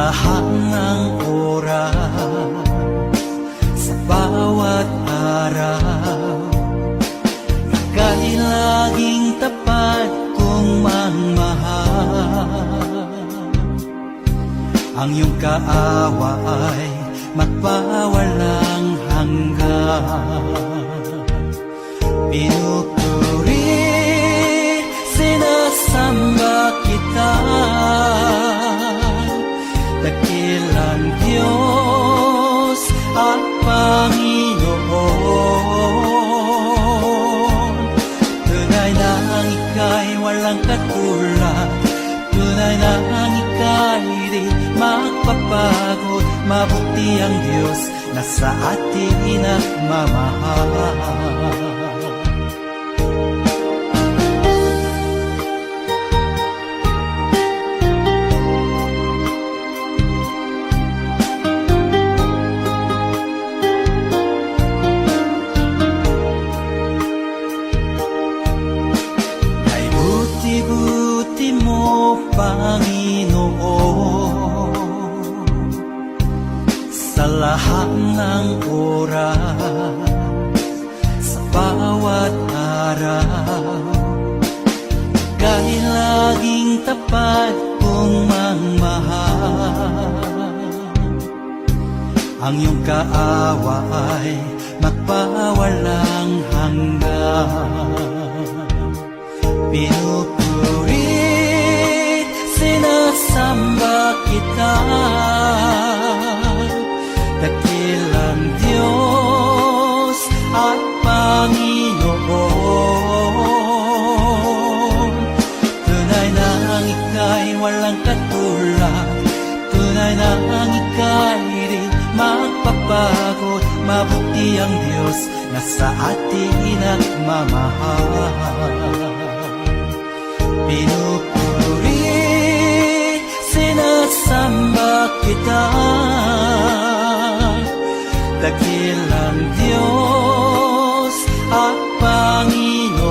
lahat ng oras, sa bawat araw, ika'y laging tapat kong magmahal. Ang iyong kaawa ay magpawalang hanggan. Pinupuri, sinasamba kita, dakilang Diyos at Panginoon. Tunay na ang ika'y walang katulad, tunay na ang ika'y di magpapagod. Mabuti ang Diyos na sa atin nagmamahal. Buti mo, Panginoon, sa lahat ng oras, sa bawat araw, ika'y laging tapat kong magmahal. Ang iyong kaawa ay magpawalang hanggan. Pinupuri, sinasamba kita, dakilang Diyos at Panginoon. Tunay na ang ika'y walang katulad, tunay na ang ika'y di magpapagod. Mabuti ang Diyos na sa atin nagmamahal. Pinupuri, sinasamba kita, dakilang Diyos at Panginoon.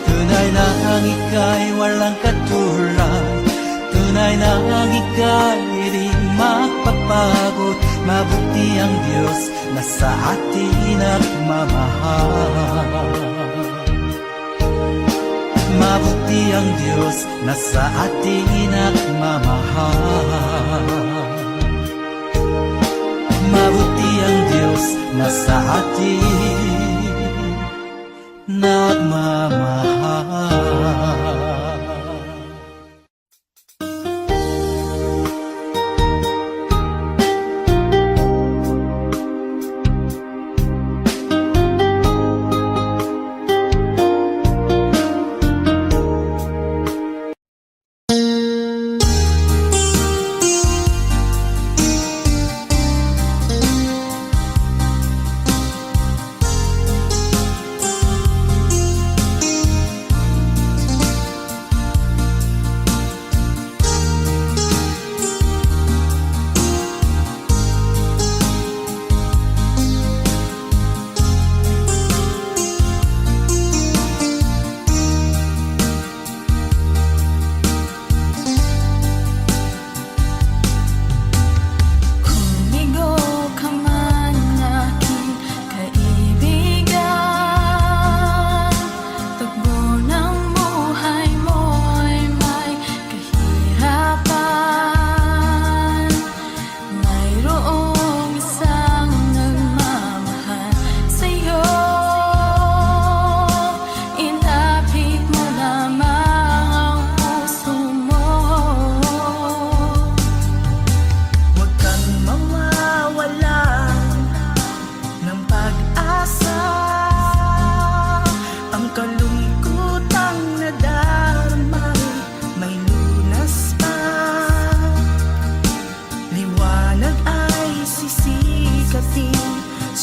Tunay na ang ika'y walang katulad, tunay na ang ika'y di magpapagod. Mabuti ang Diyos na sa atin nagmamahal. Mabuti ang Diyos na sa atin nagmamahal. Mabuti ang Diyos na sa atin nagmamahal.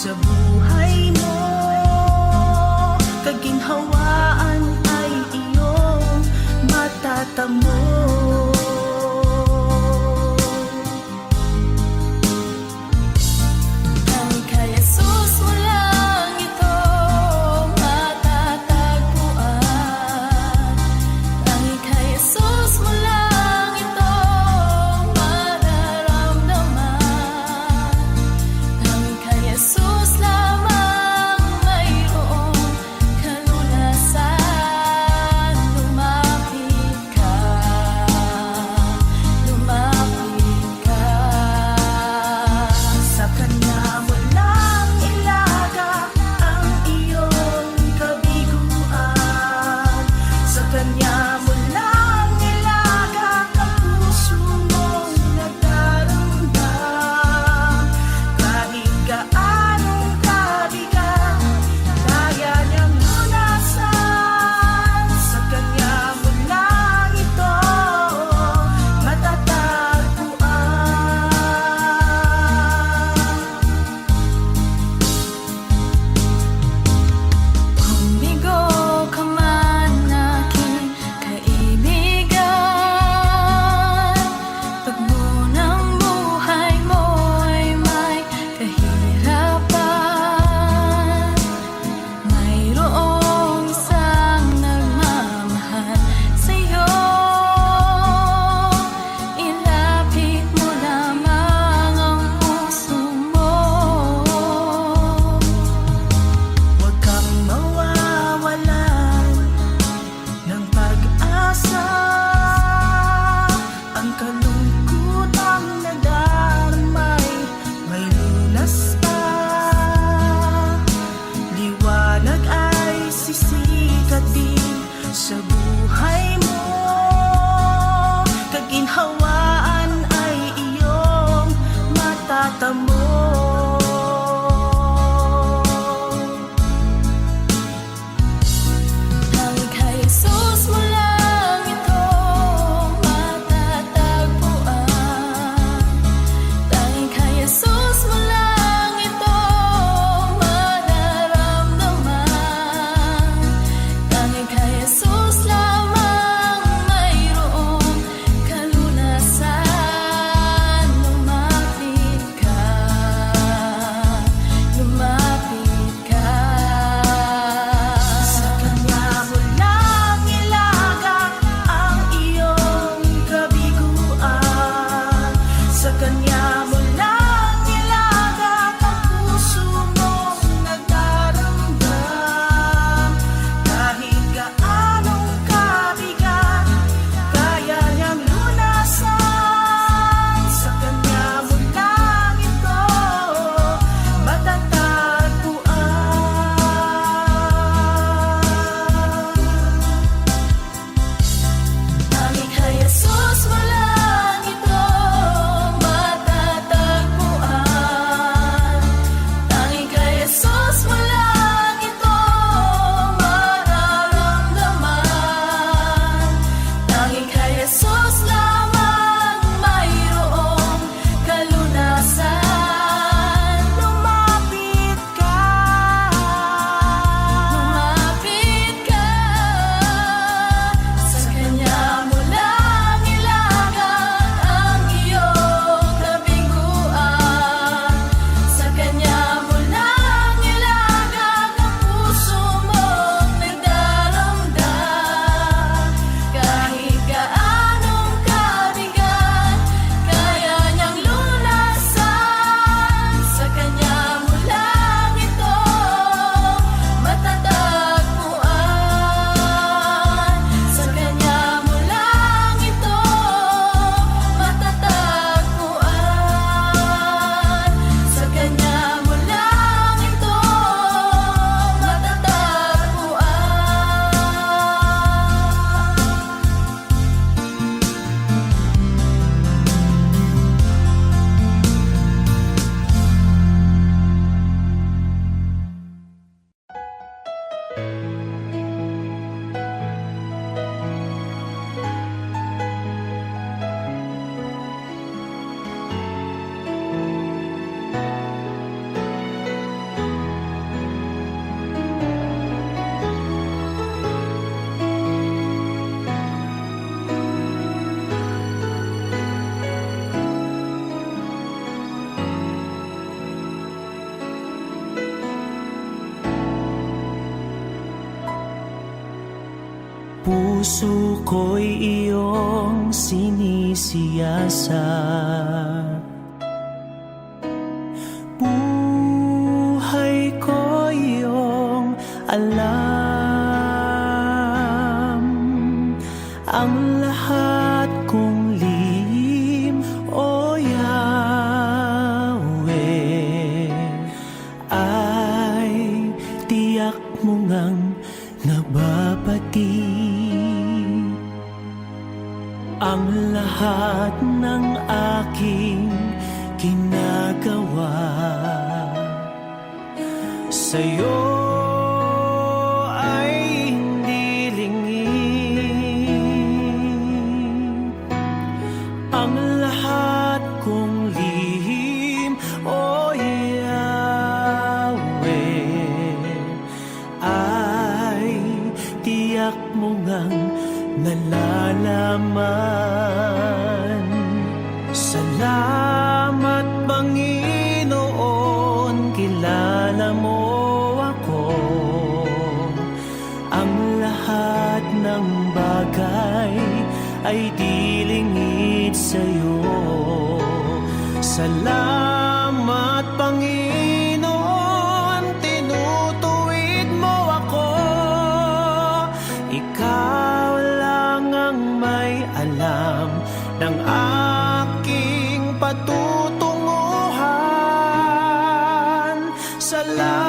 Sa buhay mo, kaginhawaan ay iyong matatamo. Ang kay Jesus mo lang ito matatagpuan. Ang kay Jesus mo lang kanya mo lang ilaga ang iyong kabiguan. Sa kanya mo lang ilaga ang puso mong nagdaramdam. Kahit gaanong kabigat, kaya niyang lunasan. Sa kanya mo lang ito Humigo ka man aking kaibigan, pag munang buhay mo ay may kahirapan, mayroong isang nagmamahal sa'yo. Ilapit mo lamang ang puso mo. Huwag kang mawawalan ng pag-asa. Ang kalungkutang nadarmay may lunas pa. Liwanag ay sisikat din sa buhay mo. Kaginhawaan ay iyong matatamo. Tanging kay Jesus mo lang ito matatagpuan. Tanging kay Jesus mo lang ito mararamdaman. Tanging kay Jesus lamang mayroong kalunasan. Lumapit ka, lumapit ka. Sa kanya mo lang ilaga ang iyong kabiguan. Sa kanya mo lang ilaga ang puso mong nagdaramdam. Kahit gaanong kabigat, kaya niyang lunasan. Sa kanya mo lang ito matatagpuan. Tanging kay Jesus mo lang ito matatagpuan. Tanging kay Jesus mo lang ito mararamdaman. Tanging kay Jesus lamang mayroong kalunasan. Lumapit ka, lumapit ka. Sa kanya mo lang ilaga ang iyong kabiguan. Sa kanya mo lang ilaga ang puso mong nagdaramdam. Kahit gaanong kabigat, kaya niyang lunasan. Sa kanya mo lang ito matatagpuan. Sa kanya mo lang ito matatagpuan. Sa kanya mo lang ito Puso ko'y iyong sinisiyasat. Buhay ko iyong alam. Ang lahat kong lihim, O Yahweh. lahat ng aking ginagawa sa'yo ay hindi lingid. Ang lahat kong lihim, o Yahweh, ay tiyak mo ngang nalalaman. Salamat, Panginoon, kilala mo ako. Ang lahat ng bagay ay di lingid sa'yo. Salamat, Panginoon, tinutuwid mo ako. Ikaw lang ang may alam ng aking patutunguhan. Salamat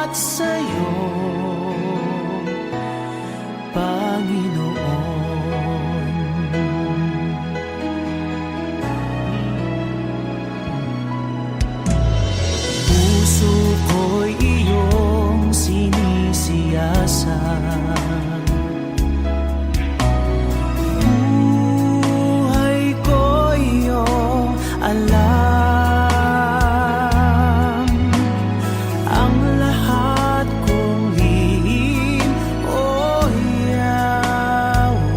sa'yo, Panginoon. Puso ko'y iyong sinisiyasan. Buhay ko iyong alam. Ang lahat kong lihim, o Yahweh,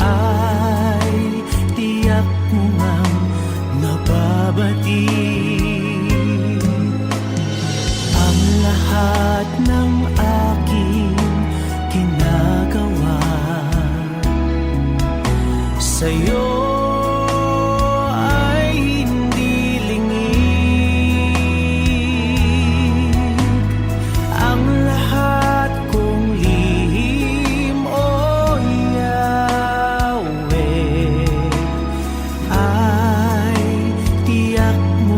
ay tiyak mo ngang nababatid. Ang lahat ng aking ginagawa sa'yo ay hindi lingid. Ang lahat kong lihim, o Yahweh, ay tiyak mo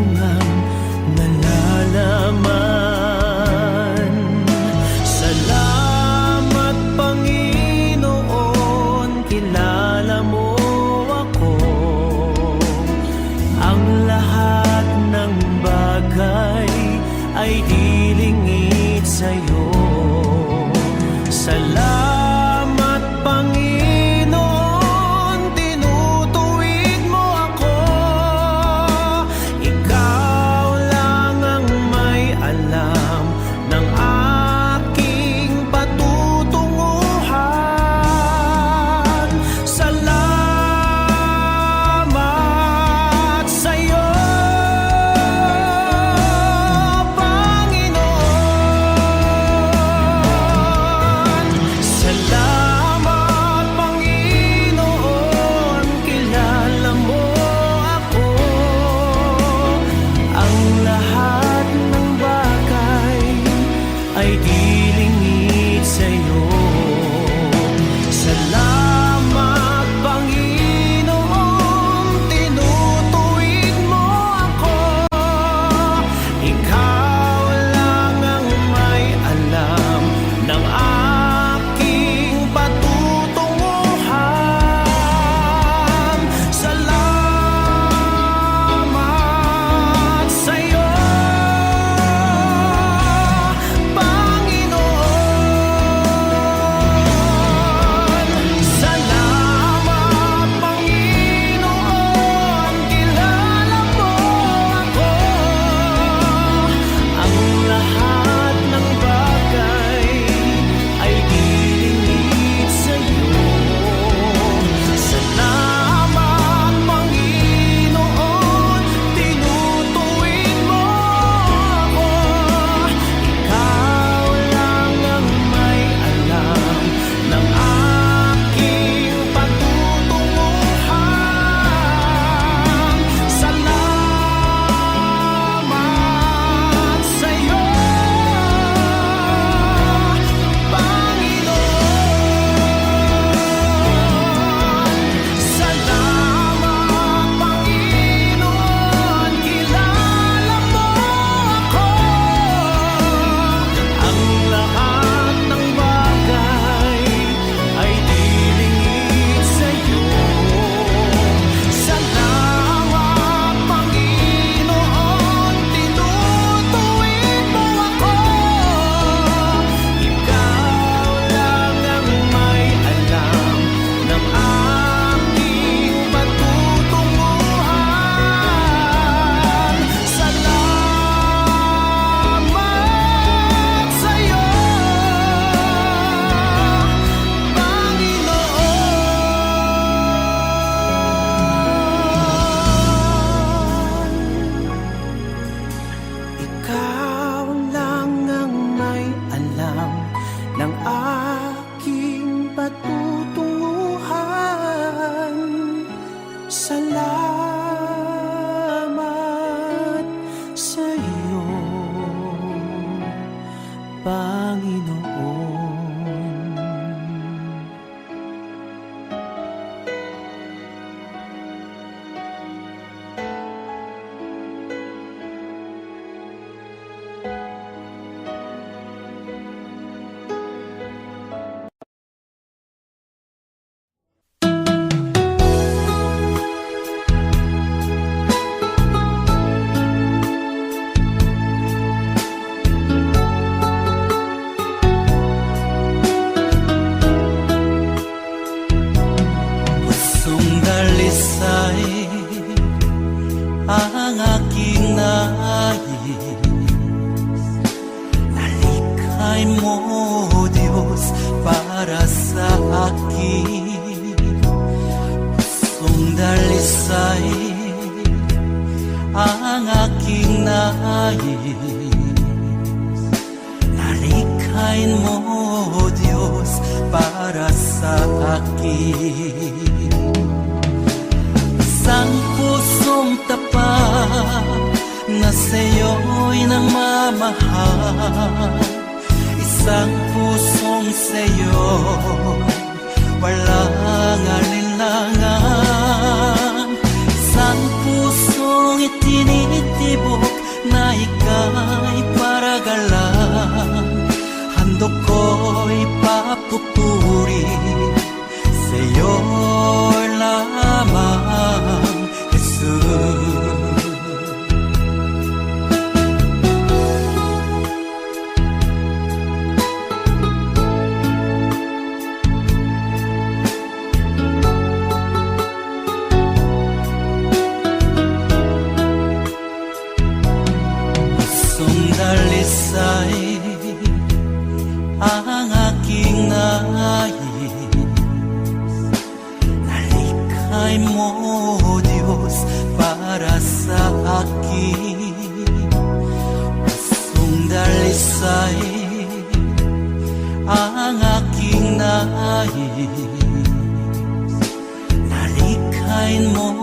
Pusong dalisay ang aking nais. Nalikhain mo, Diyos, para sa akin. Isang pusong tapat na sa'yo'y nangmamahal. Isang pusong sa'yo, walang alinlangan. Isang pusong itinitibok na ika'y paragalan. Handog ko'y papupuri sa'yo lamang, Jesus. Dalisay ang aking nais. Nalikhain mo, Diyos, para sa akin. Pusong dalisay ang aking nais. Nalikhain mo,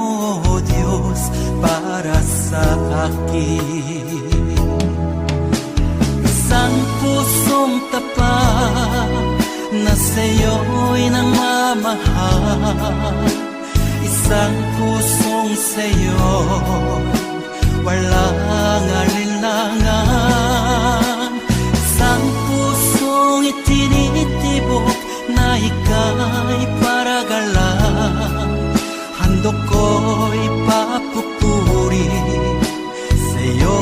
Diyos, para sa akin. Isang pusong tapat na sa'yo'y nangmamahal. Isang pusong sa'yo, walang alinlangan. Isang pusong itinitibok na ika'y paragalan. Handog ko'y papupuri sa'yo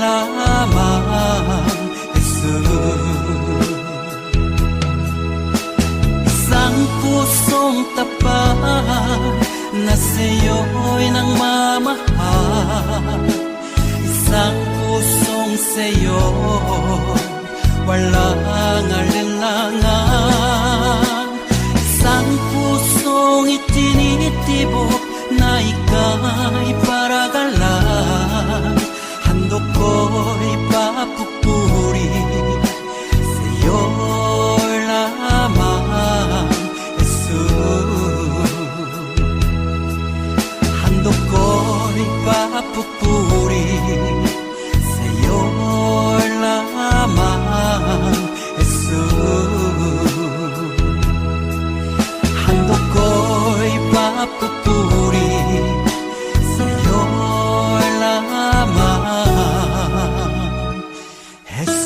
lamang, Jesus. Isang pusong tapat na sa'yo'y nangmamahal. Isang pusong sa'yo, walang alinlangan. Isang pusong itinitibok na ika'y paragalan. Handog ko'y papupuri sa'yo lamang, Jesus. Handog ko'y papupuri sa'yo lamang, Jesus. Handog ko'y papupuri sa'yo lamang, Jesus.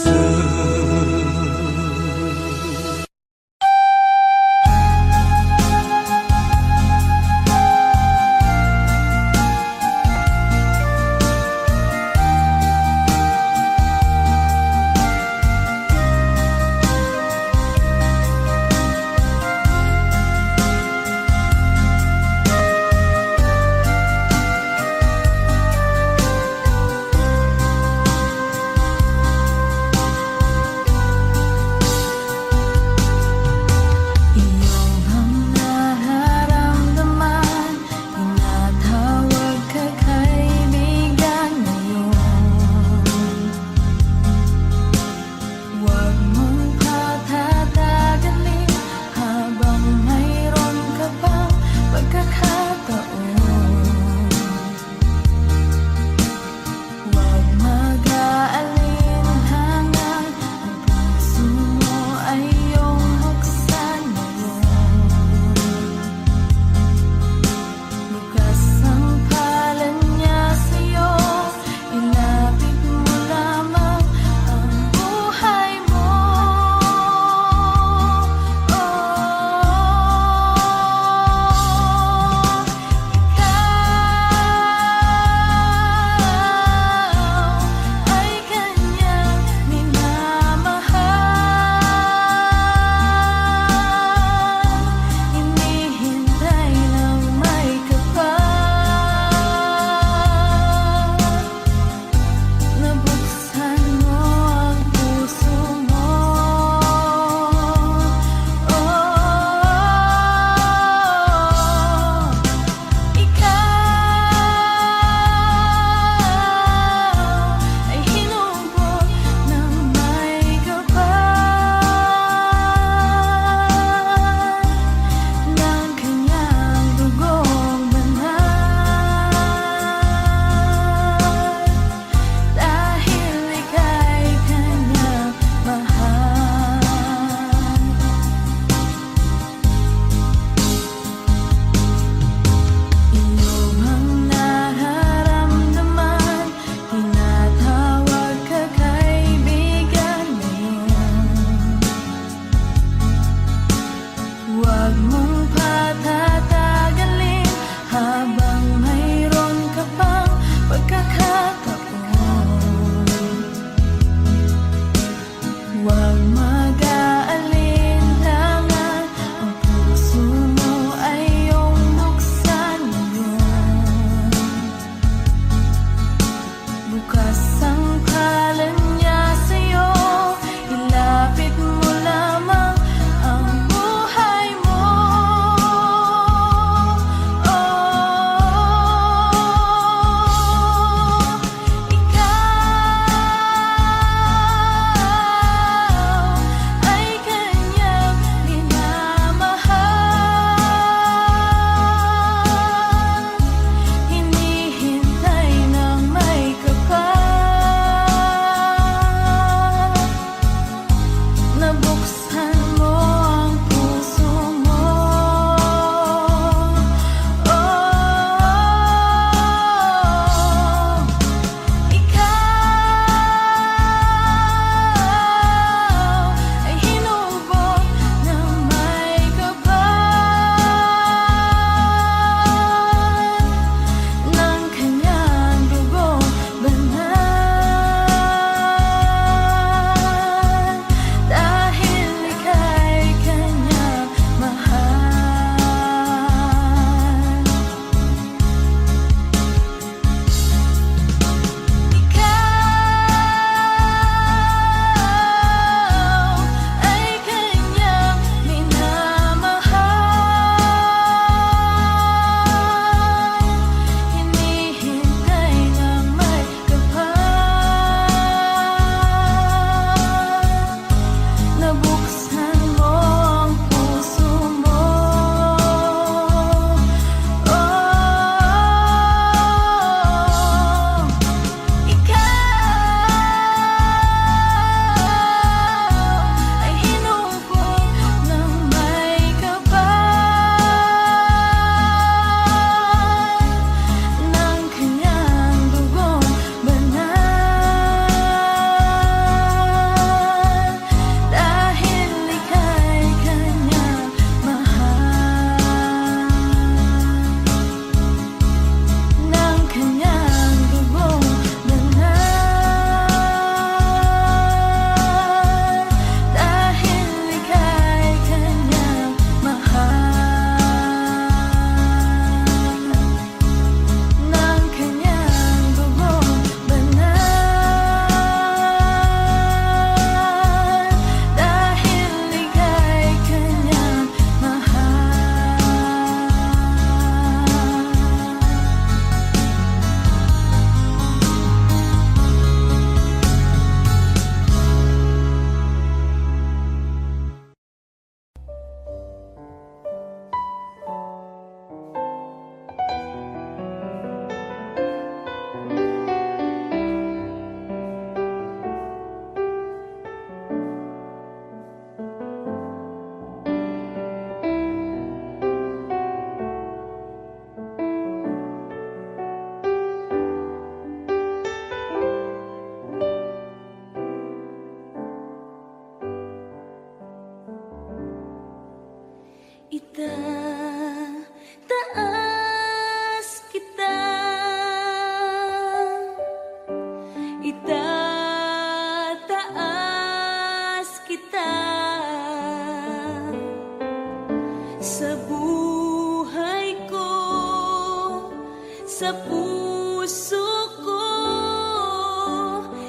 puso ko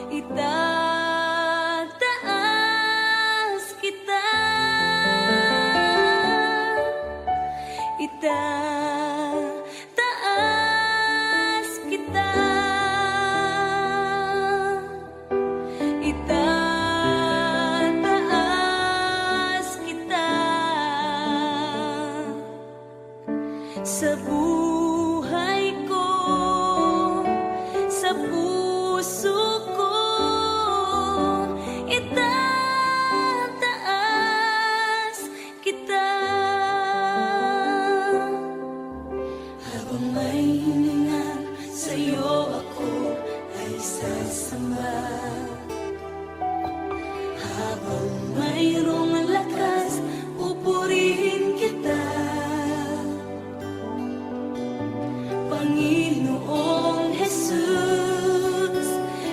itataas kita, itataas kita, itataas kita. Sa buhay ko, sa puso ko, itataas kita. Habang may hininga, sa'yo ako ay sasamba. Habang mayroong lakas, pupurihin kita. Panginoong Jesus,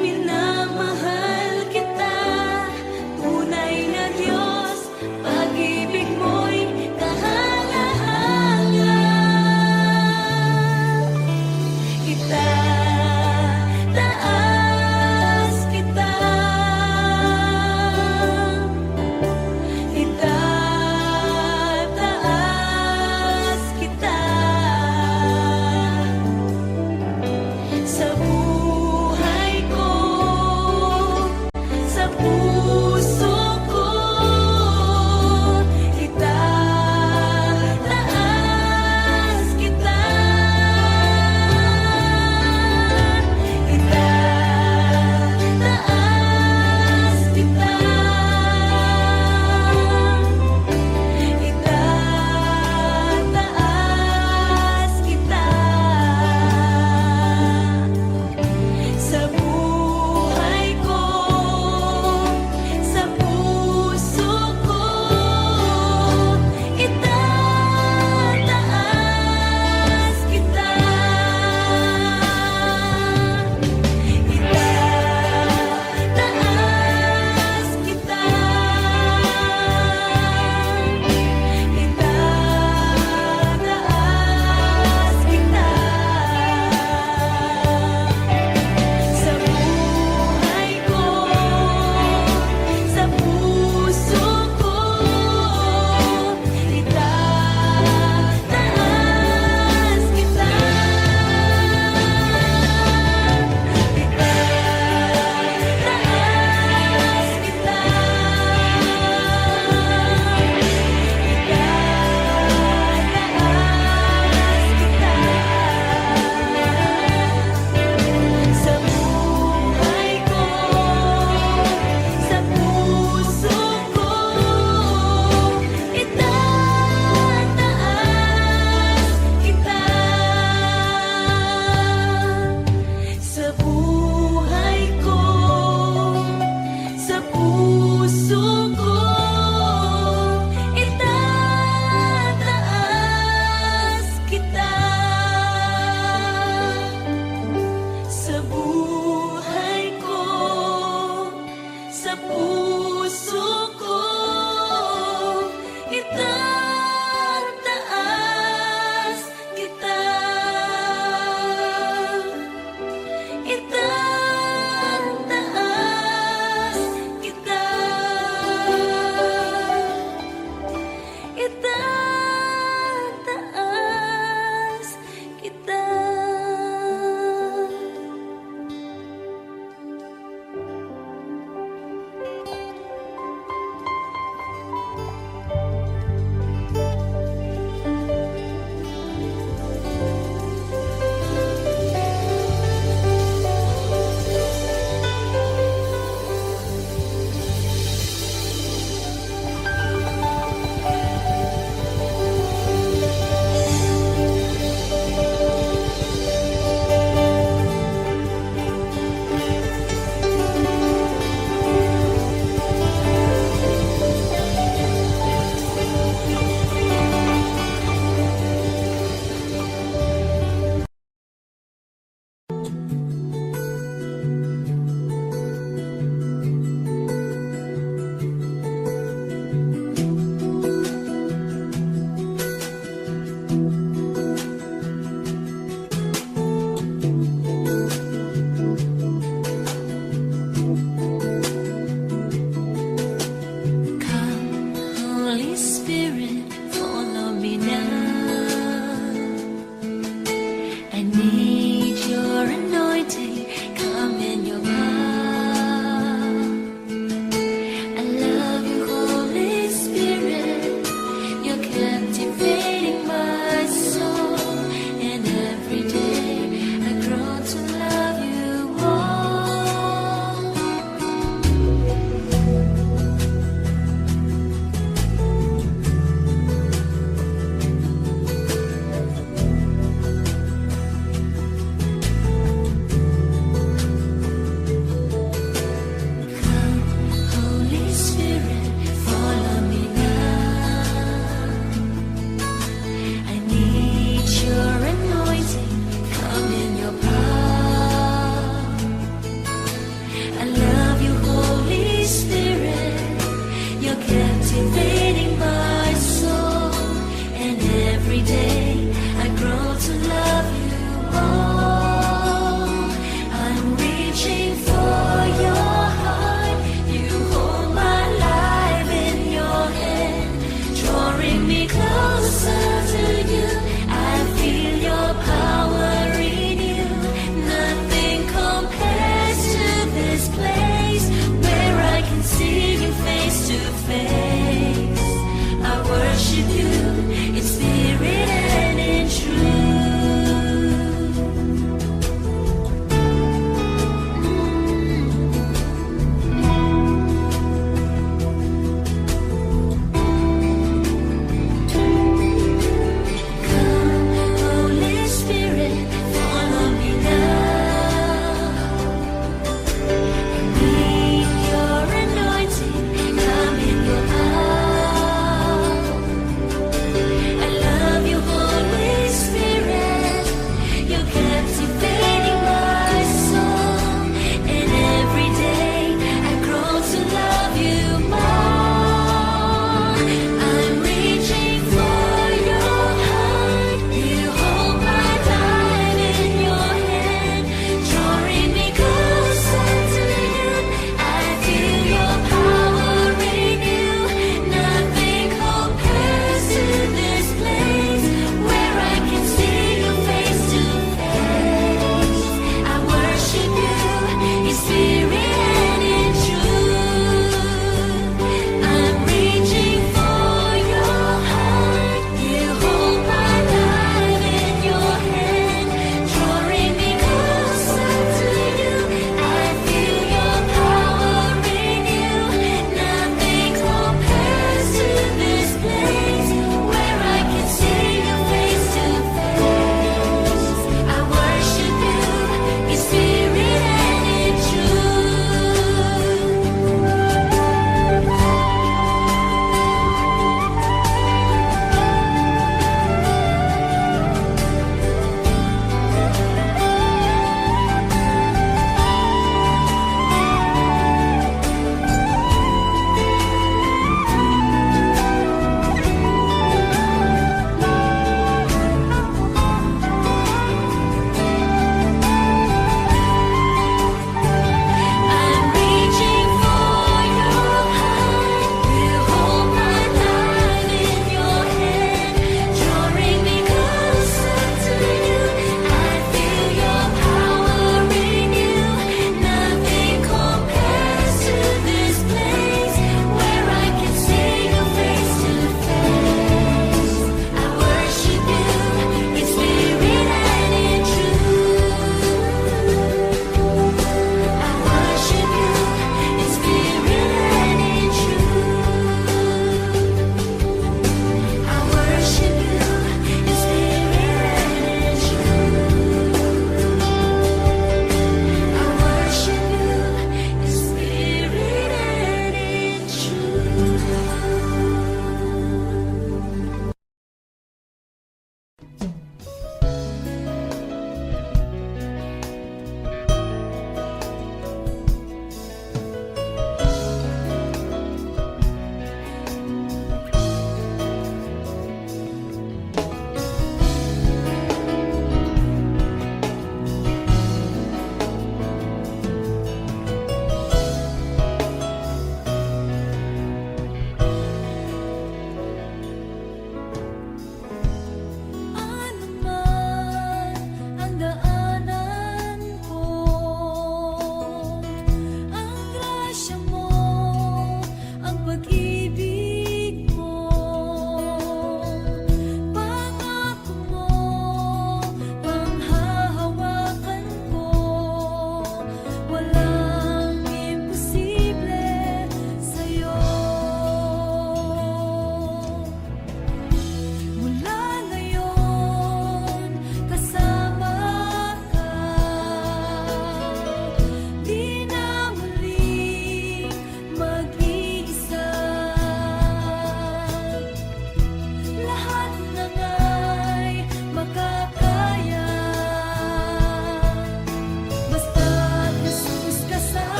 minamahal kita. Tunay na Diyos, pag-ibig mo'y kahanga-hanga. Itataas kita, itataas kita. Sa buhay ko, sa puso ko, itataas kita,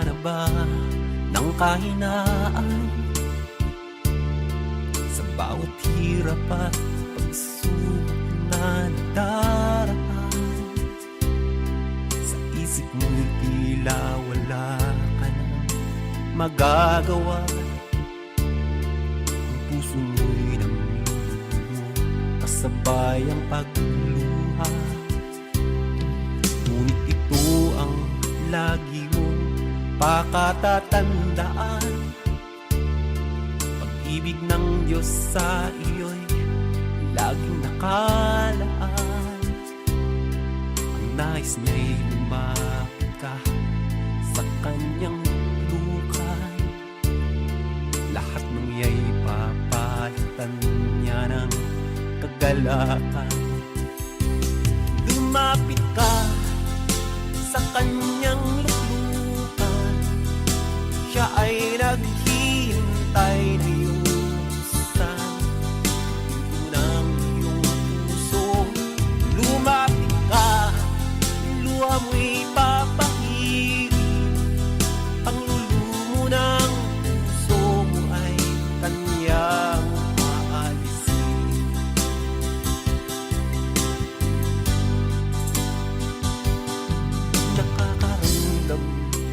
na ba ng kahinaan sa bawat hirap at pagsubok na nadaraan? Sa isip mo'y tila wala ka na magagawa. Ang puso mo'y namumuo, kasabay ang pagluha. Ngunit ito ang lagi mong pakatatandaan: pag-ibig ng Diyos sa iyo'y laging nakalaan. Ang nais niya'y lumapit ka sa kanyang lukay. Lahat ng iya'y papalitan niya ng kagalakan. Lumapit ka sa kanyang luklukan, siya ay naghihintay na iyong buksan pinto ng iyong puso. Lumapit ka, luha mo'y papahirin, panglulumo ng puso mo ay kanyang aalisin. Nakakaramdam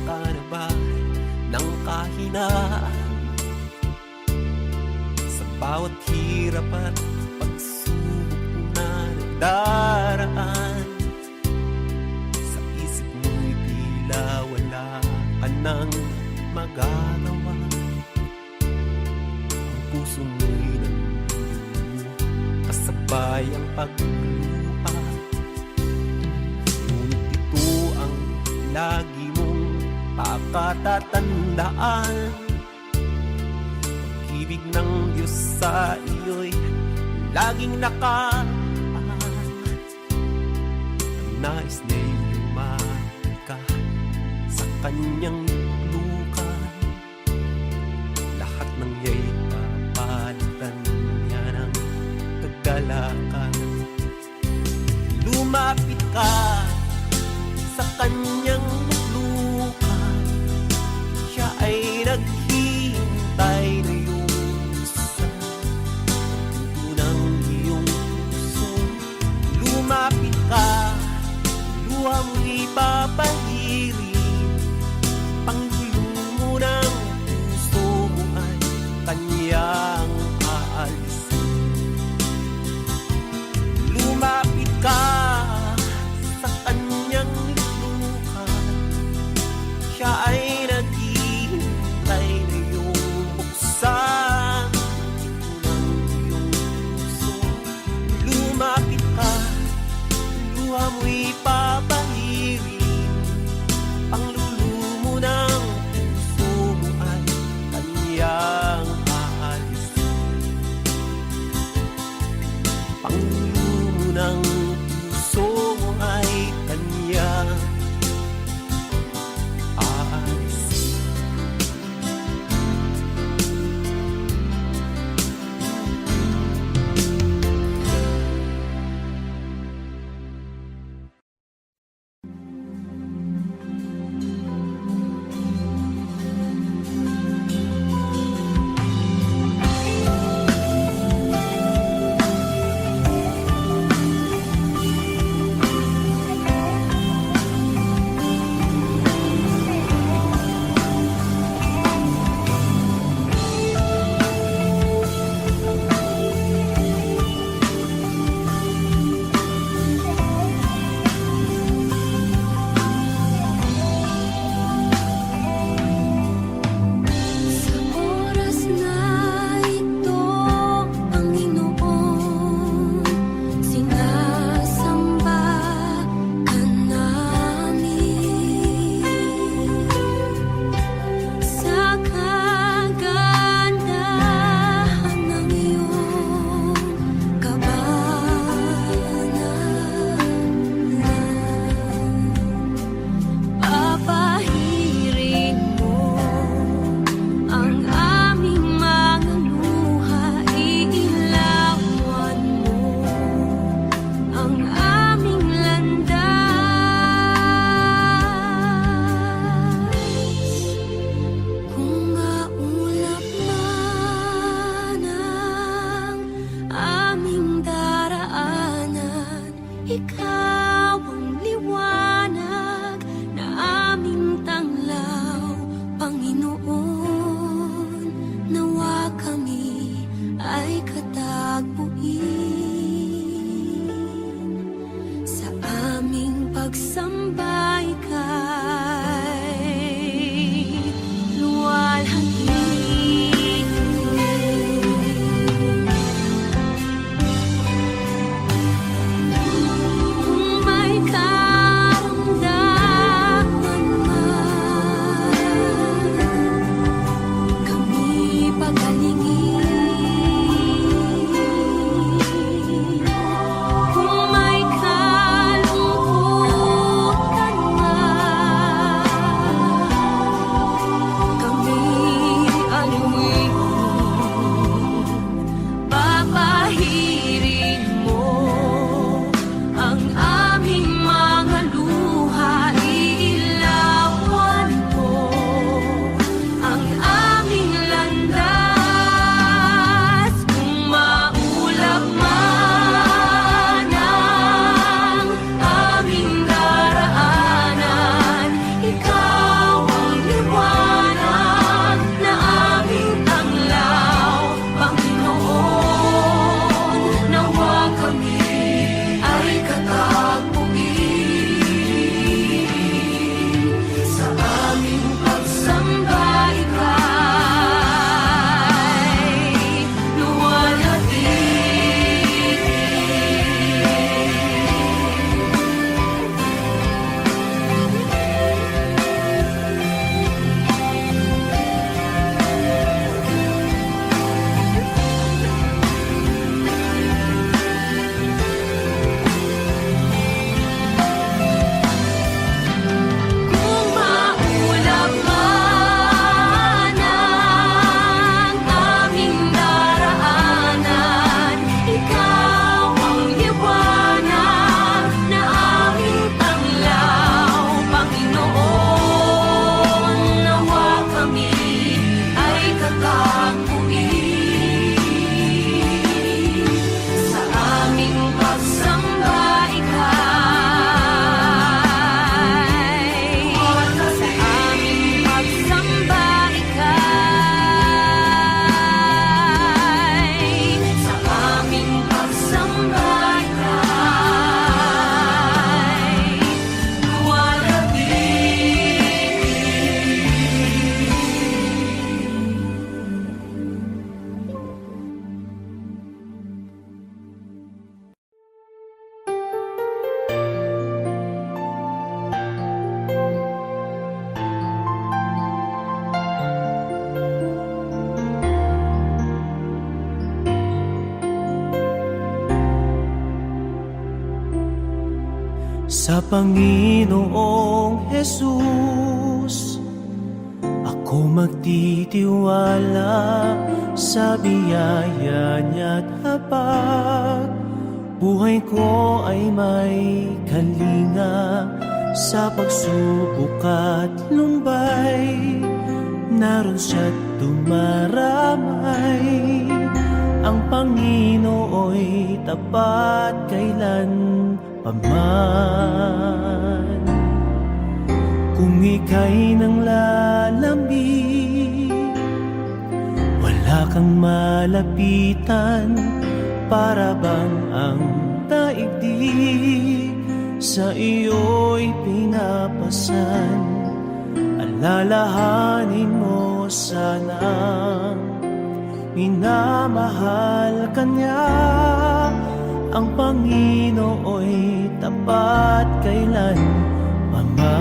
ka na ba ng kahinaan sa bawat hirap at pagsubok na nadaraan? Sa isip mo'y tila wala ka nang magagawa. Ang puso mo'y namumuo, kasabay ang pagluha. Ngunit ito ang lagi mong pakatatandaan: pag-ibig ng Diyos sa iyo'y laging nakaan. Ang nais niya'y lumapit ka sa kanyang luklukan. Lahat ng iya'y papalitan niya ng kagalakan. Lumapit ka sa kanyang luklukan, siya ay naghihintay na iyong buksan pinto ng iyong puso. Lumapit ka, luha mo'y papahirin, panglulumo ng puso mo ay kanyang aalisin. Lumapit ka sa kanyang luklukan, Panginoong Jesus, ako magtitiwala sa biyaya niya't habag buhay ko ay may kalinga sa pagsubok at lumbay. Naroon siya't dumaramay, ang Panginoo'y tapat kailan paman. Kung ika'y nang lalambing, wala kang malapitan, para bang ang daigdig sa iyo'y pinapasan. Alalahanin mo sanang minamahal ka niya, ang Panginoo'y tapat kailan paman.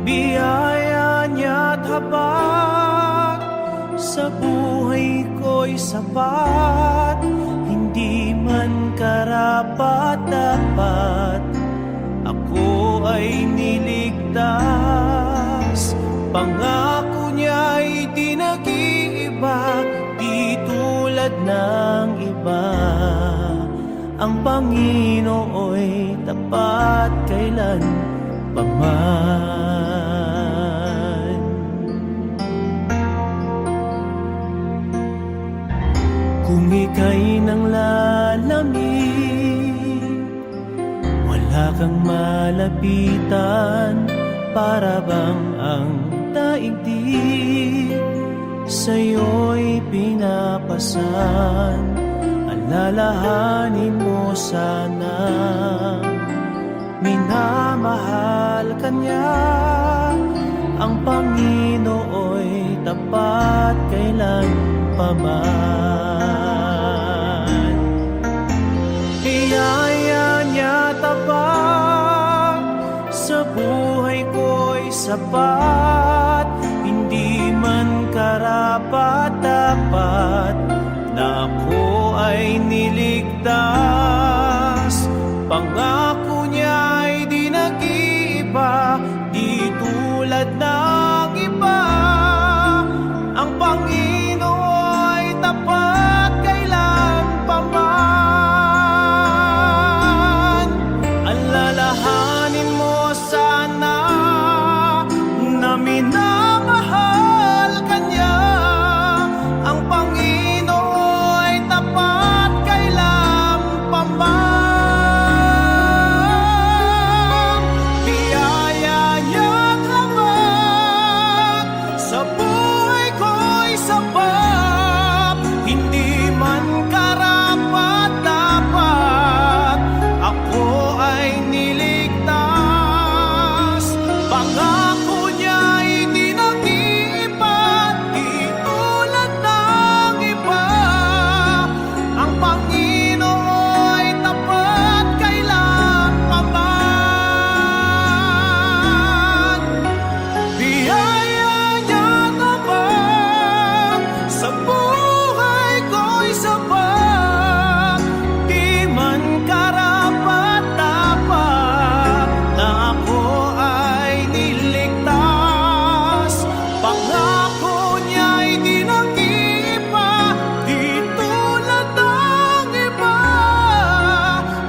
Biyaya niya't habag sa buhay ko'y sapat, hindi man karapat-dapat ako ay niligtas. Pangako niya'y di nag-iiba, di tulad ng iba. Ang Panginoo'y tapat kailan paman. Kung ika'y nang lalamig, wala kang malapitan, para bang ang daigdig sa'yo'y pinapasan. Alalahanin mo sana minamahal ka niya, ang Panginoo'y tapat kailan paman. Biyaya niya tapat sa buhay ko'y sapat, hindi man karapat-dapat na ako ay niligtas. Pangako niya'y di nag-iiba, di tulad ng iba. Ang Panginoo'y tapat kailan paman. Alalahanin mo sana na minamahal ka niya, ang Panginoo'y tapat kailan paman. Biyaya niya't habag sa buhay ko'y sapat, hindi man karapat-dapat ako ay niligtas. Pangako niya'y di nag-iiba, di tulad ng iba. Ang Panginoo'y tapat kailan paman. Biyaya niya't habag sa buhay ko'y sapat, di man karapat-dapat na ako ay niligtas. Pangako niya'y di nag-iiba, di tulad ng iba.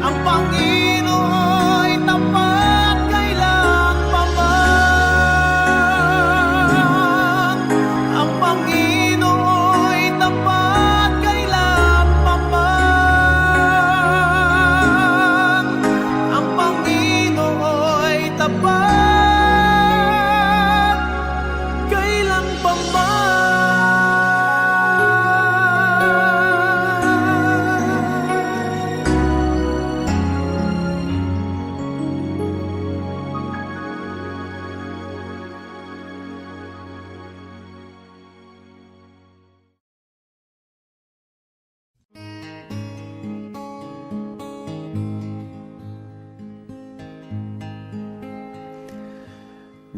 Ang Panginoo'y tapat kailan paman. Ang Panginoo'y tapat kailan paman. Ang Panginoo'y tapat kailan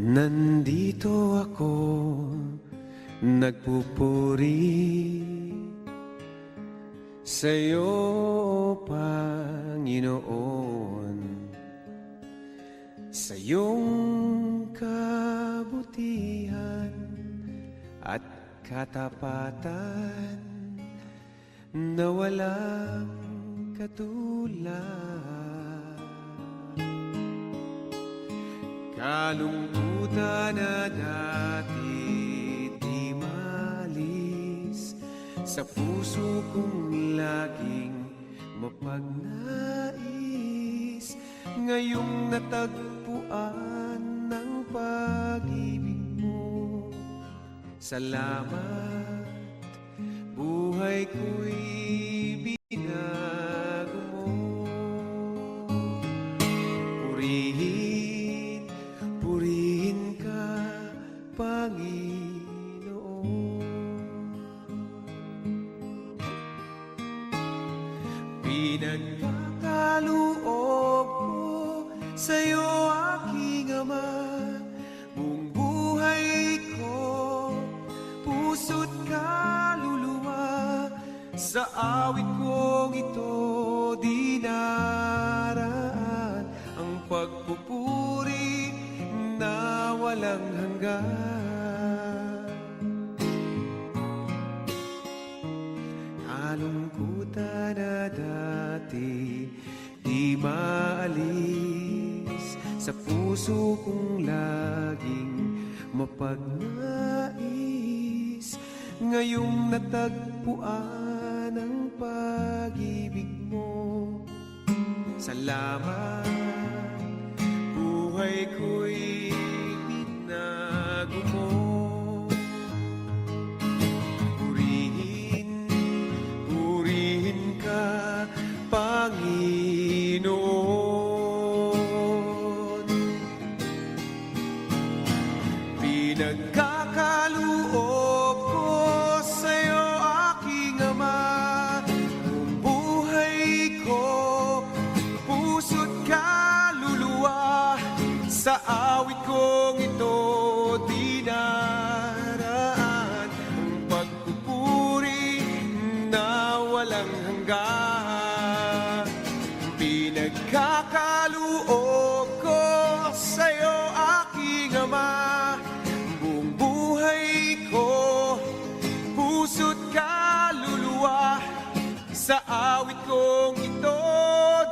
Nandito ako, nagpupuri sa'yo, Panginoon, sa iyong kabutihan at katapatan na walang katulad. Kalungkutan na dati di malis sa puso kong laging mapagnais, ngayong natagpuan ng pag-ibig mo. Salamat, buhay ko'y binago mo. Purihin, purihin ka, Panginoon. Pinagkakaloob ko sa'yo, aking Ama, buong buhay ko, puso't kaluluwa. Sa awit kong ito di naraan ang pagpupuri na walang hanggan. Kalungkutan na dati di maalis sa puso kong laging mapagnais, ngayong natagpuan ang pag-ibig mo. Salamat, buhay ko'y binago mo. Purihin, purihin ka, Panginoon. Pinagkakaloob ko sa'yo, aking Ama, buong buhay ko, puso't kaluluwa. Sa awit kong ito di naraan ang pagpupuri na walang hanggan. Pinagkakaloob ko sa'yo, aking Ama, buong buhay ko, puso't kaluluwa. Sa awit kong ito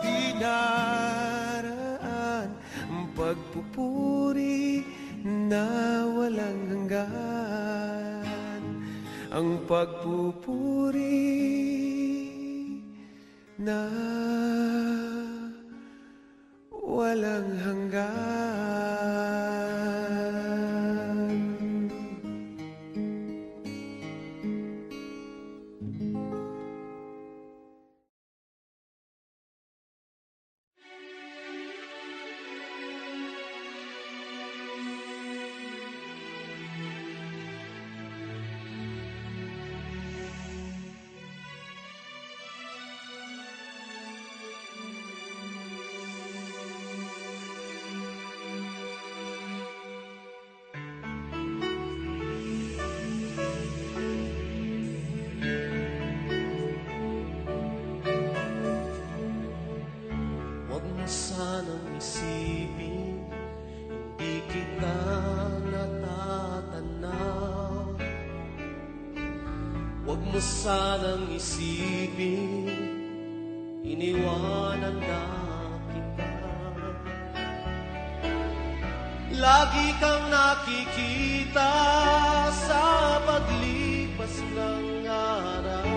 di naraan ang pagpupuri na walang hanggan. Ang pagpupuri na walang hanggan. Huwag mo sanang isipin, hindi kita natatanaw. Huwag mo sanang isipin, iniwanan na kita. Lagi kang nakikita sa paglipas ng araw,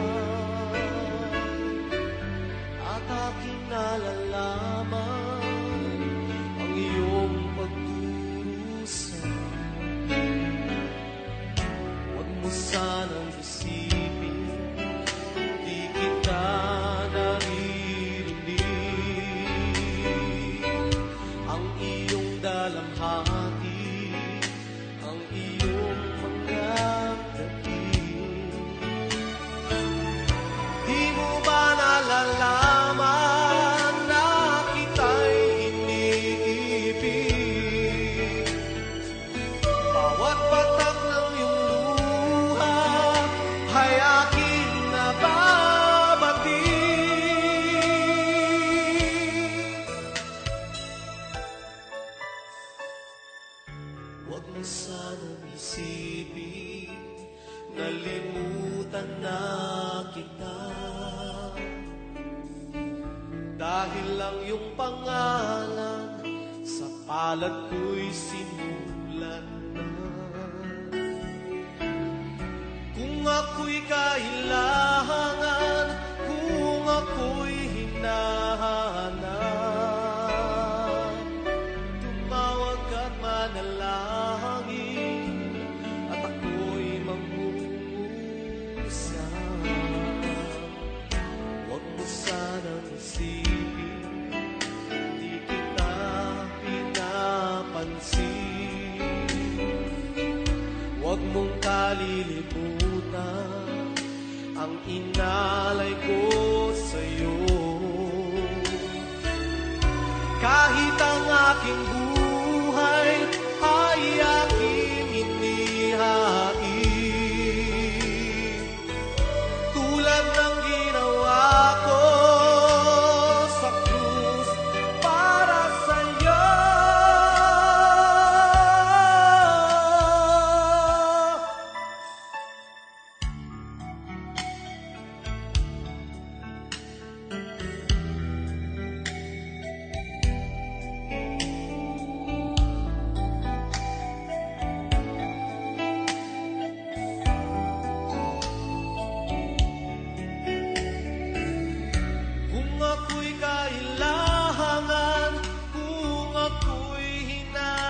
at aking nalalaman ang iyong pagdurusa. Huwag mo sanang isipin, di kita naririnig. Ang iyong dalamhati, ang iyong mga dating. Di mo ba nalalaman na Huwag mo sanang isipin nalimutan na kita. Dahil lang yung pangalan sa palad ko'y sinulat na. Kung ako'y kailangan, kung ako'y hinahanap, tumawag ka't manalangin, at ako'y mangungusap. Huwag mo sanang isipin, di kita pinapansin. Huwag mong kalilimutan ang inalay ko sa'yo. Kahit ang aking buhay ay aking inihain, tulad ng ginawa ko sa krus para sa'yo. Kung ako'y kailangan, kung ako'y hinahanap,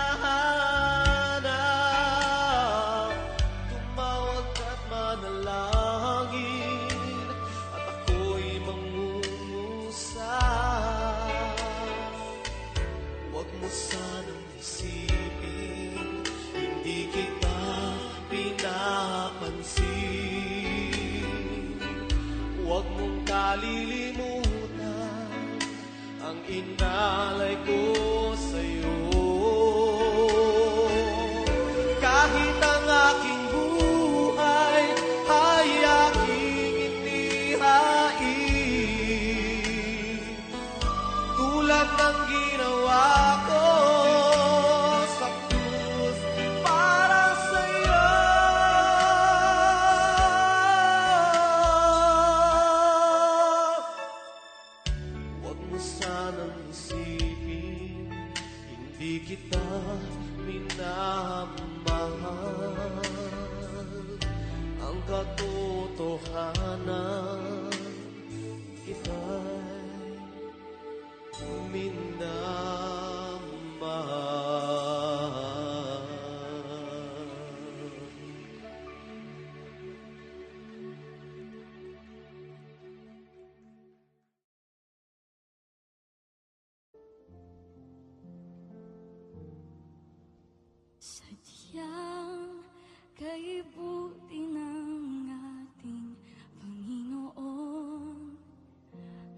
tumawag ka't manalangin, at ako'y mangungusap. Huwag mo sanang isipin, hindi kita pinapansin. Huwag mong kalilimutan ang inalay ko sa'yo. Kahit ang aking buhay ay aking inihain, tulad ng ginawa ko sa krus para sa'yo. Huwag mo sanang isipin, hindi kita minamahal. Ang katotohanan, kita'y minamahal. Sadyang kaibuti ng ating Panginoon,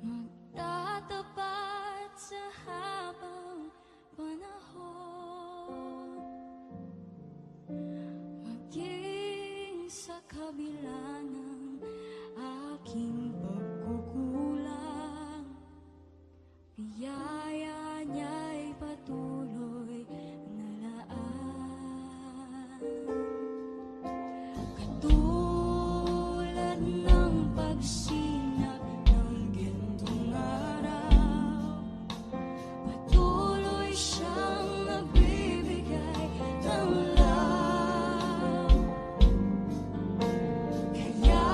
magtatapat sa habang panahon, maging sa kabila ng aking pagkukulang, biyaya niya'y patuloy na laan. Katulad ng pagsinag ng gintong araw, patuloy siyang nagbibigay ng love. Kaya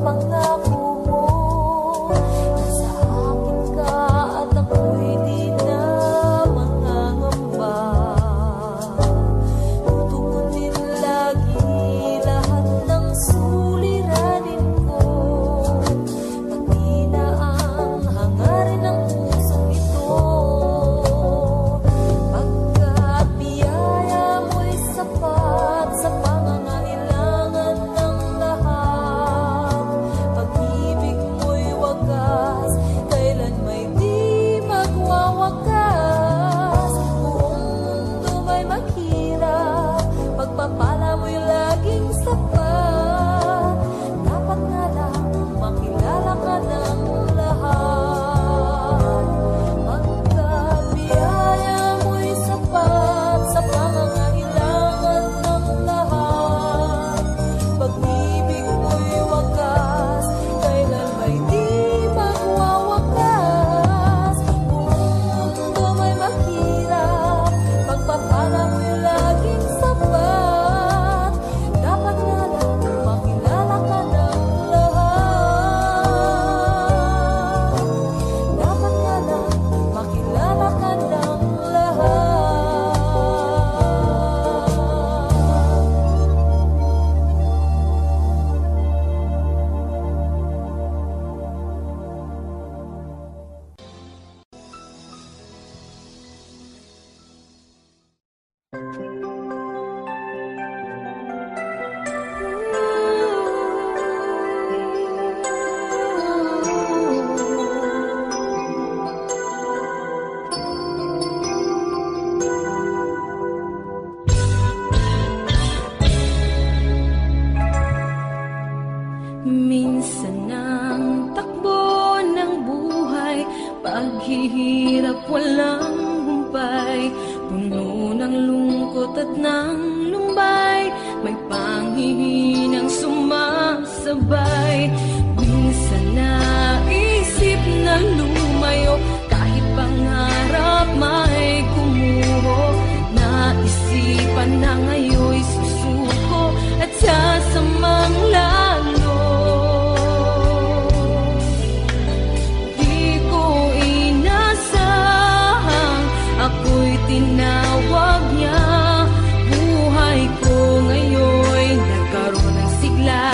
pangako mo. Nasa akin ka at ako'y di na mangangamba. Tutugunin lagi lahat ng suliranin ko, pati na ang hangarin ng pusong ito. Pagkat biyaya mo'y sapat sa pangangailangan ng lahat, pag-ibig mo'y wagas, kailan may di magwawakas. Buong mundo may maghirap, pagpapala mo'y laging sapat. Dapat nga lang makilala ka ng lahat. Pagkat biyaya mo'y sapat sa pangangailangan ng lahat, pag-ibig mo'y wagas, kailan may di magwawakas. Buong mundo may maghirap, pagpapala mo'y laging sapat. Dapat nga lang makilala ka ng lahat. Dapat nga lang makilala ka ng lahat. Minsan ang takbo ng buhay, paghihirap walang humpay, puno ng lungkot at ng lumbay, may panghihinang sumasabay. Minsan naisip na lumayo, kahit pangarap may kumuho, naisipan na ngayon'y susuko at sasamang lalo. Di ko inasahang ako'y tinawag niya. Buhay ko ngayon'y nagkaroon ng sigla,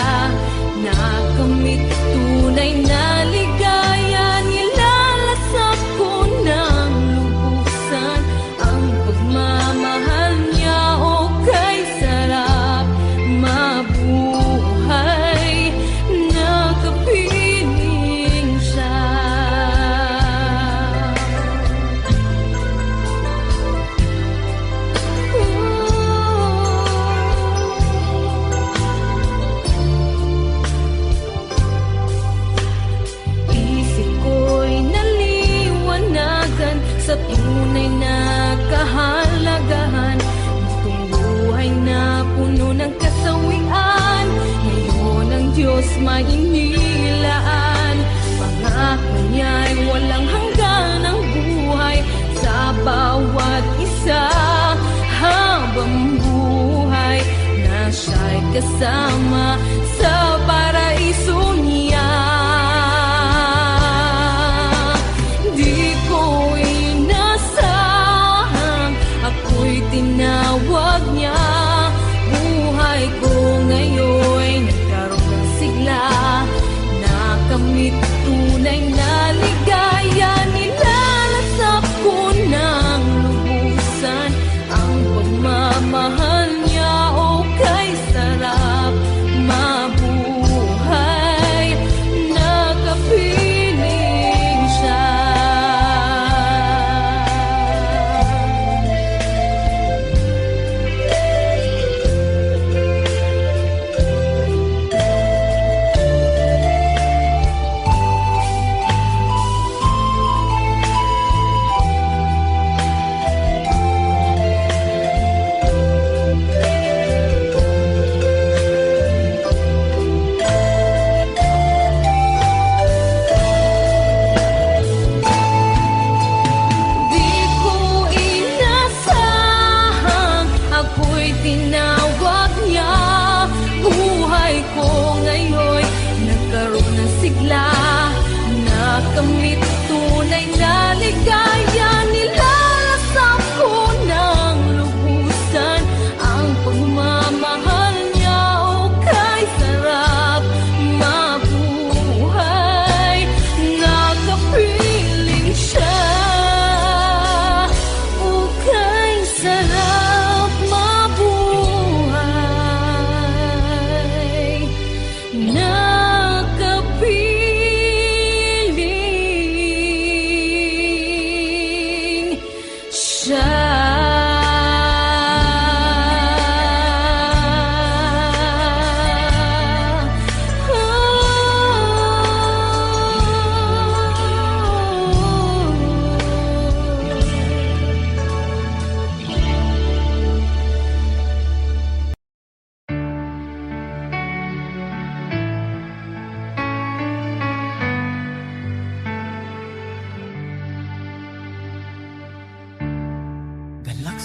nakamit tunay na ligaya. Nilalasap ko ng lubusan ang pagmamahal niya. O kay sarap mabuhay, nakapiling siya. Isip ko'y naliwanagan sa tunay na kahalagahan. Itong buhay na puno ng kasawian, ngayon ang Diyos may inilaan. Pangako niya'y walang hanggan ang buhay sa bawat isa. Habang buhay na siya'y kasama sa paraiso niya. Di ko inasahang ako'y tinawag niya. Buhay ko ngayon'y nagkaroon ng sigla, nakamit tunay na ligaya. Nilalasap ko ng lubusan ang pagmamahal niya. O kay sarap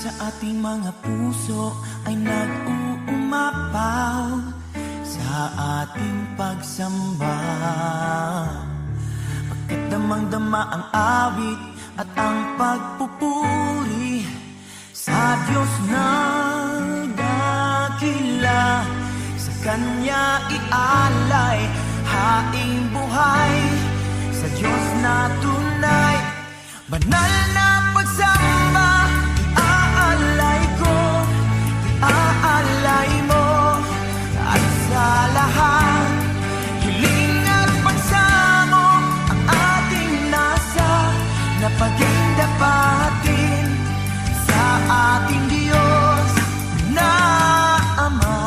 sa ating mga puso ay nag-uumapaw sa ating pagsamba. Pagkat damang-dama ang awit at ang pagpupuri sa Diyos na dakila. Sa Kanya ialay haing buhay, sa Diyos na tunay. Banal na pagsamba, iaalay ko, iaalay mo. At sa lahat, hiling at pagsamo ang ating nasa napagdapatin sa ating Diyos na Ama.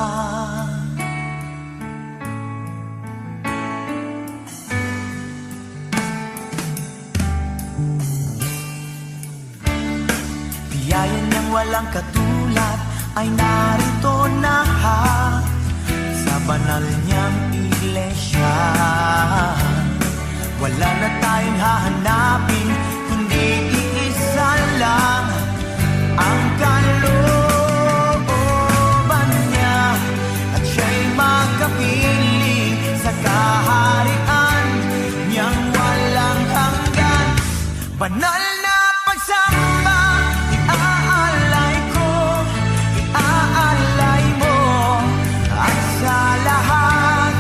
Biyaya niyang walang katulad ay narito na sa banal niyang iglesia. Wala na tayong hahanapin, kundi iisa lang ang kalooban niya, at siya'y makapiling sa kaharian niyang walang hanggan. Banal na pagsamba, iaalay ko, iaalay mo. At sa lahat,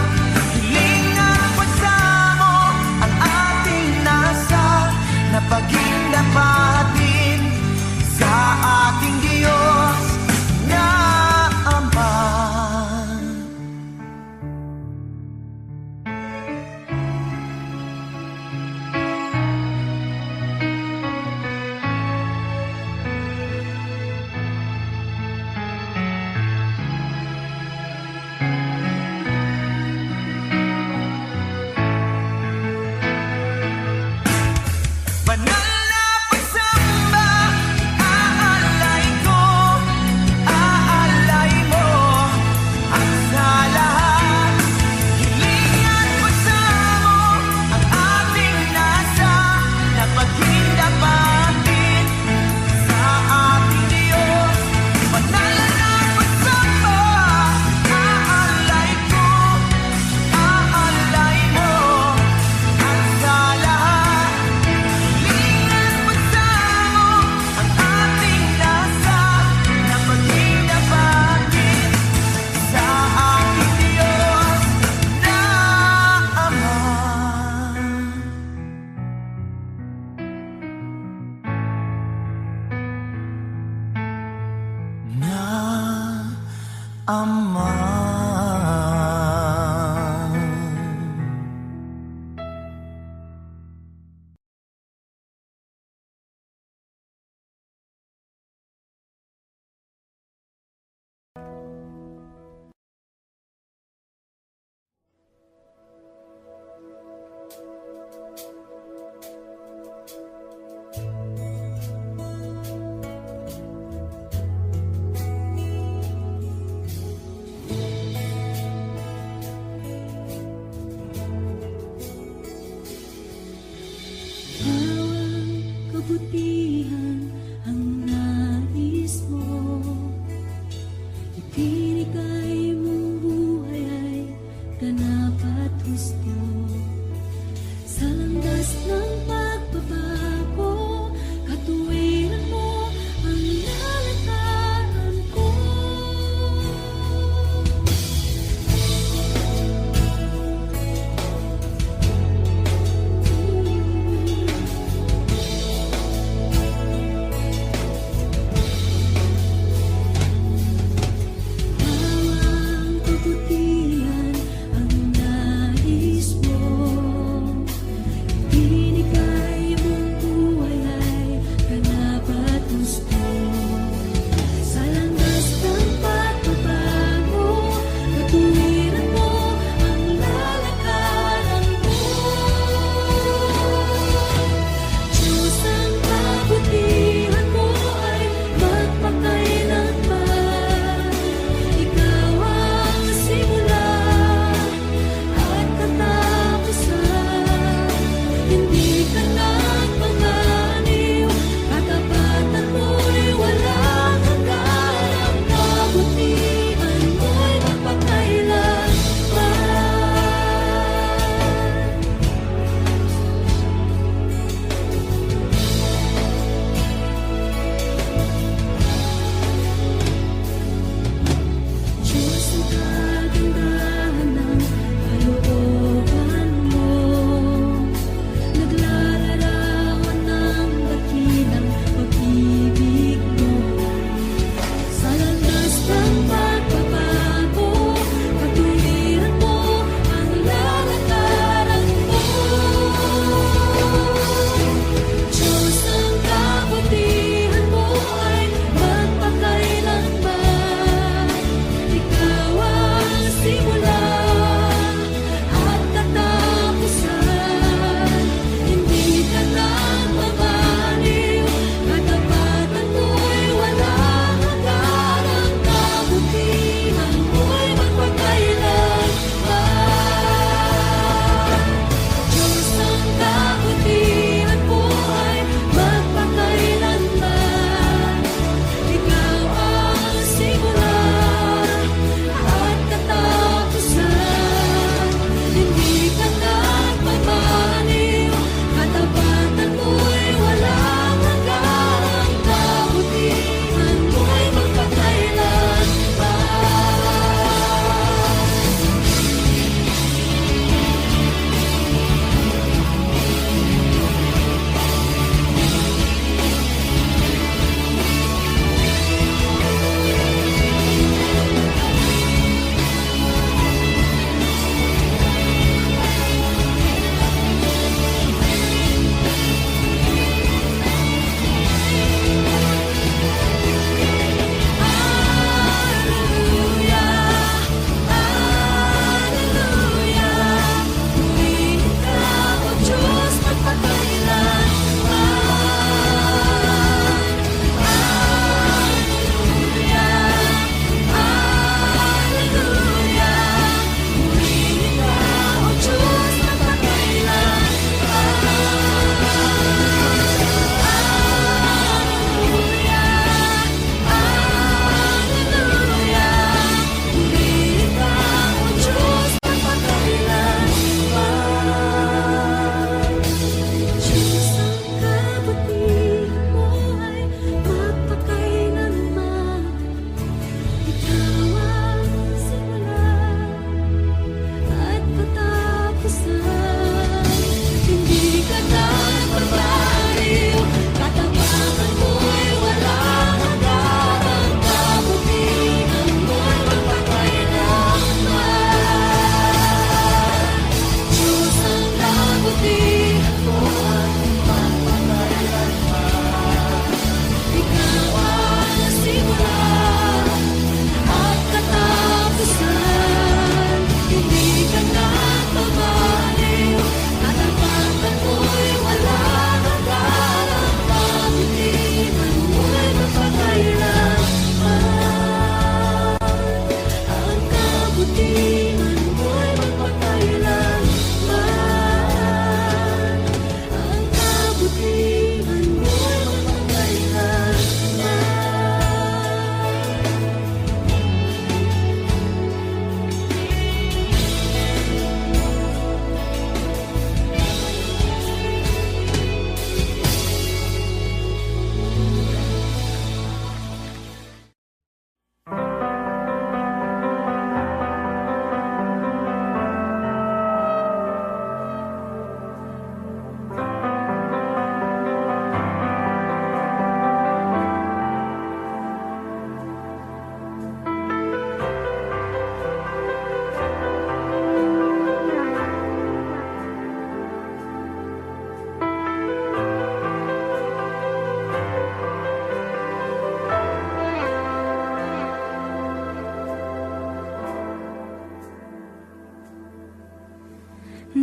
hiling at pagsamo ang ating nasa napagdapatin sa ating Diyos na Ama. Banal na pagsamba, iaalay ko, iaalay mo. At sa lahat, hiling at pagsamo ang ating nasa napagdapatin sa ating Diyos. Banal na pagsamba, iaalay ko, iaalay mo. At sa lahat, hiling at pagsamo ang ating nasa napagdapatin sa ating Diyos na Ama. Na Ama. Bawang kabutihan ang nais mo, ibinigay mong buhay ay ganap at husto. Sa landas ng pagbabago, katuwiran mo ang lalakaran ko.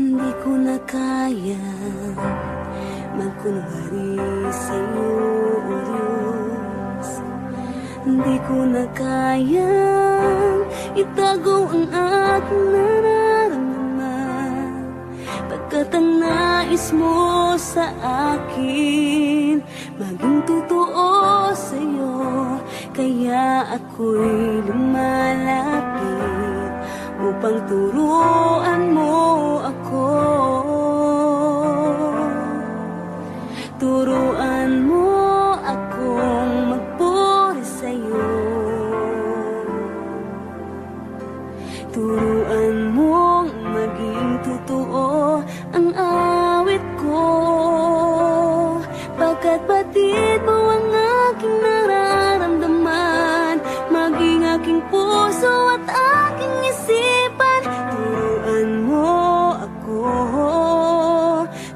Hindi ko na kaya magkunwari sa'yo, O Diyos. Hindi ko na kaya itago ang aking nararamdaman, pagkat ang nais mo sa akin maging totoo sa'yo. Kaya ako'y lumalapit upang turuan mo ako. Turuan mo akong magpuri sa'yo. Turuan mong maging totoo ang awit ko, pagkat batid mo ang aking nararamdaman, maging aking puso at aking isipan. Turuan mo ako,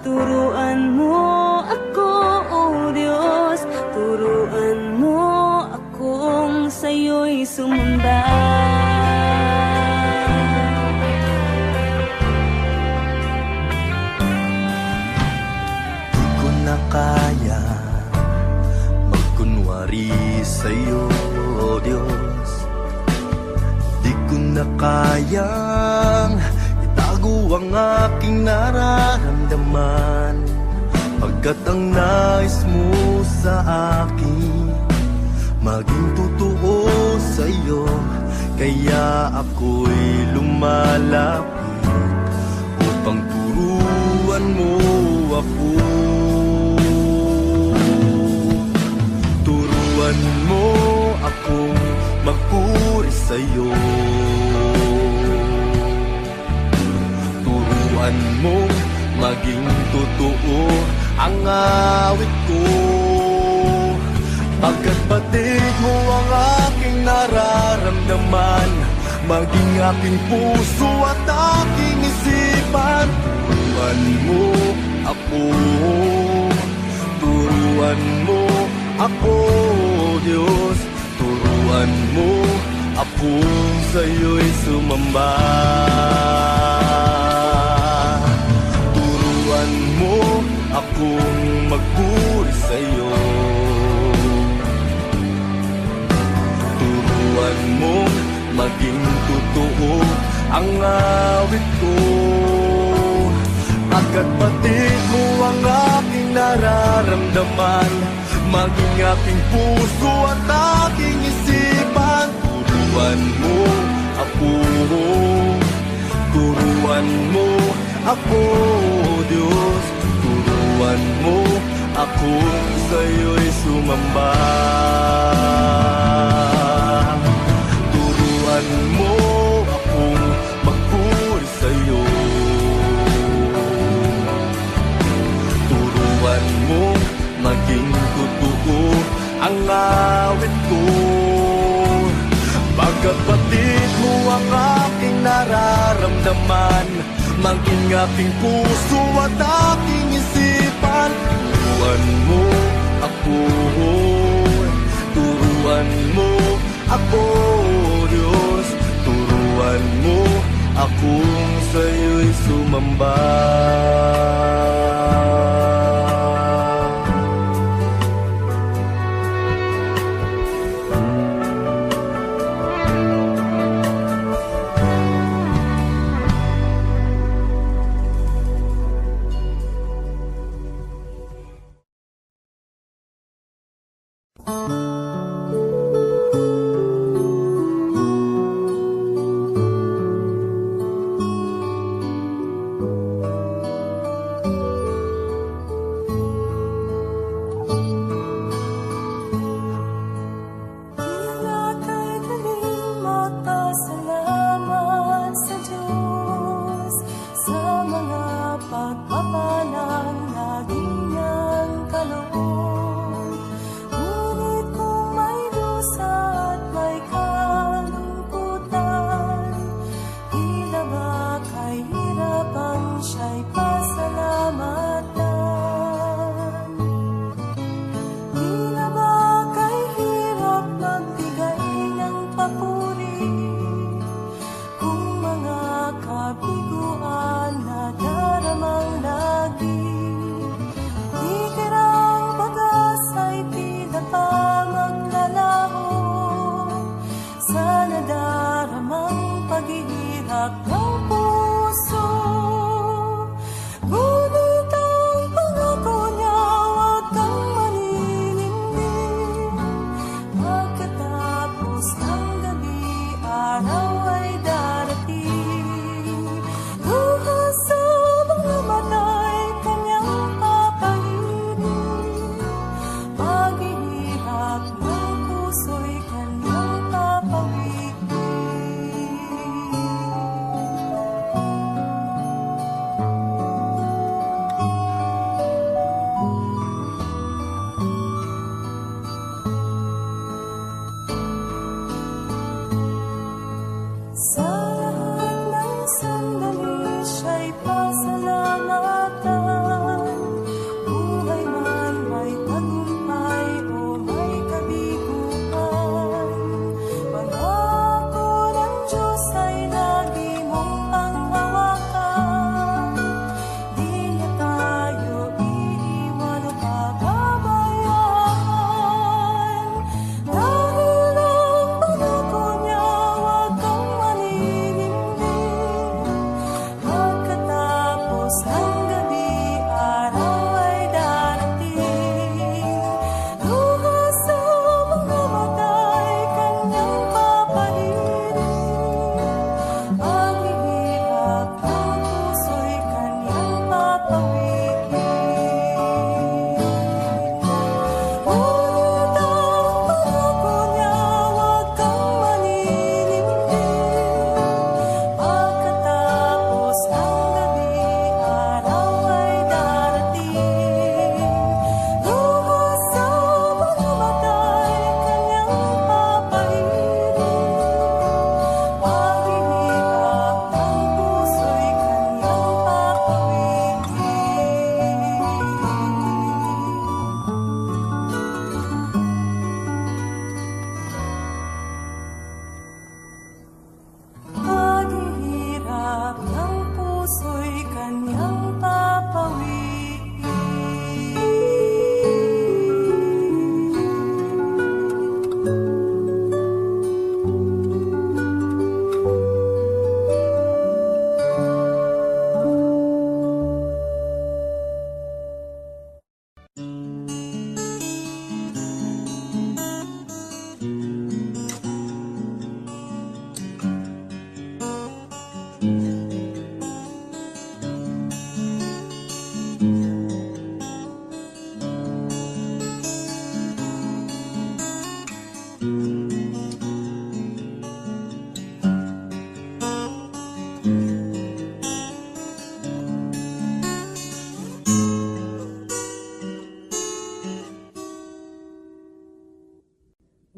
turuan mo ako, O Diyos. Turuan mo akong sa'yo'y sumamba. Di ko na kaya magkunwari sa'yo, O Diyos. Di ko na kayang itago ang aking nararamdaman, pagkat ang nais mo sa akin maging totoo sa'yo. Kaya ako'y lumalapit upang turuan mo ako. Turuan mo akong magpuri sa'yo. Turuan mo maging totoo ang awit ko, pagkat batid mo ang aking nararamdaman, maging aking puso at aking isipan. Turuan mo ako, turuan mo ako, Diyos. Turuan mo akong sa'yo'y sumamba. Turuan mo akong magpuri sa'yo. Turuan mo maging totoo ang awit ko, pagkat batid mo ang aking nararamdaman, maging aking puso at aking isipan. Turuan mo ako, turuan mo ako, Diyos. Turuan mo ako sa'yo'y sumamba. Turuan mo akong magpuri sa'yo. Turuan mo maging totoo ang awit ko, pagkat batid mo ang aking nararamdaman, maging aking puso at aking isipan. Turuan mo ako, turuan mo ako, Diyos. Turuan mo akong sa'yo'y sumamba.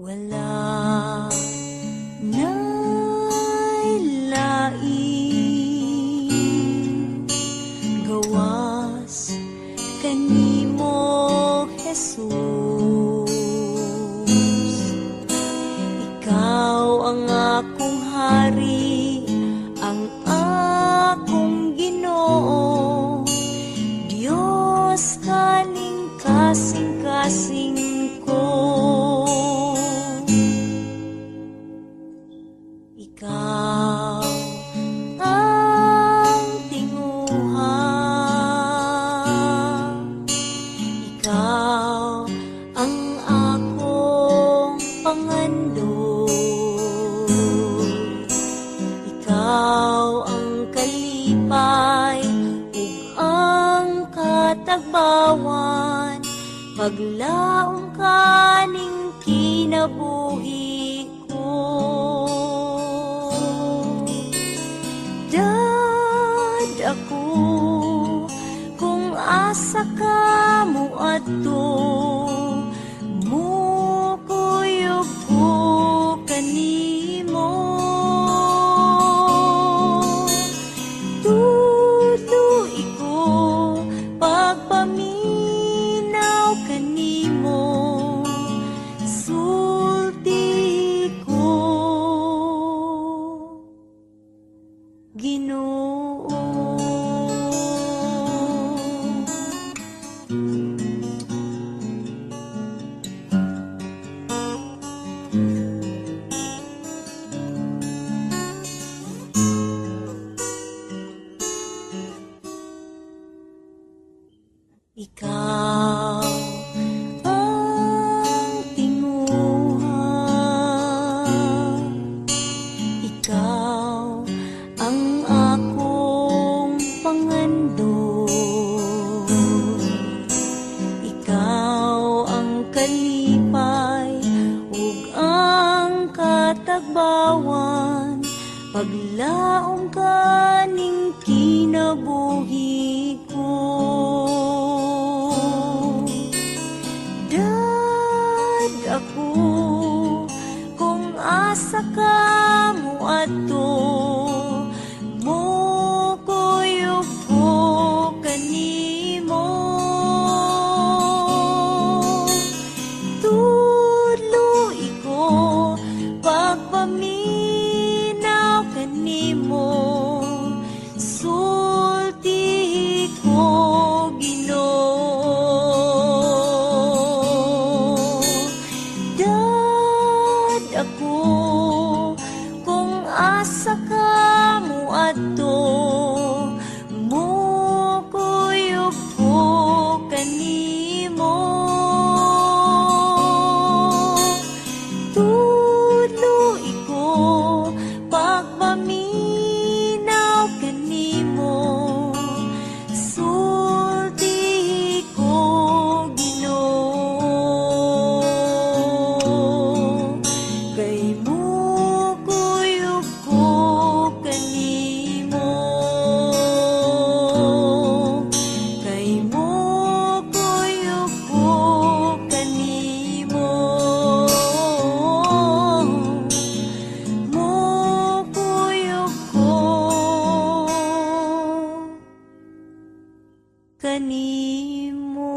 Wala nailain gawas kanimo Jesus. Ikaw ang akong hari, ang akong Ginoo, Diyos kaning kasing-kasing ko. Ikaw ang tinguha, ikaw ang akong pangandot, ikaw ang kalipay ug ang katagbawan, paglaom kaning kinabuhi ko. Dad ako kung asa ka mo adto, mukuyog ko kanimo. Tuloy ko pagpaminaw kanimo, sulti ko Ginoo. Ikaw ang tinguha, ikaw ang akong pangandot, ikaw ang kalipay ug ang katagbawan, paglaom kaning kinabuhi ko. Dad ako kung asa ka mo adto, mukuyog ko kanimo. Tuloy ko pagpaminaw kanimo, sulti ko Ginoo. Dad ako kung asa ka mo adto, mukuyog ko kanimo. Tuloy ko pagpaminaw kanimo, sulti ko Ginoo. Kay mukuyog ko kanimo, kay mukuyog ko kanimo, mukuyog ko kanimo.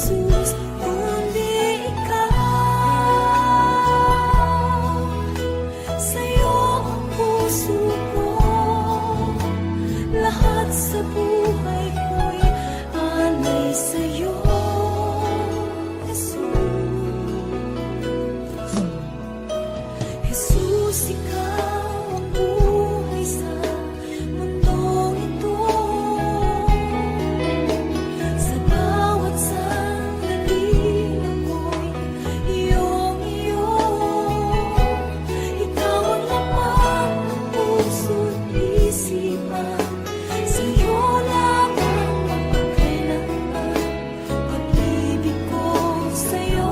Jesus, kundi ikaw. Sa'yo ang puso ko, lahat sa buhay ko'y alay sa'yo, Jesus. Jesus, ikaw ang buhay sa mundong ito. Sa bawat sandali ako'y iyong-iyo. Ikaw ang laman ng puso't isipan. Sa'yo lamang mapagkailanman. Pag-ibig ko sa'yo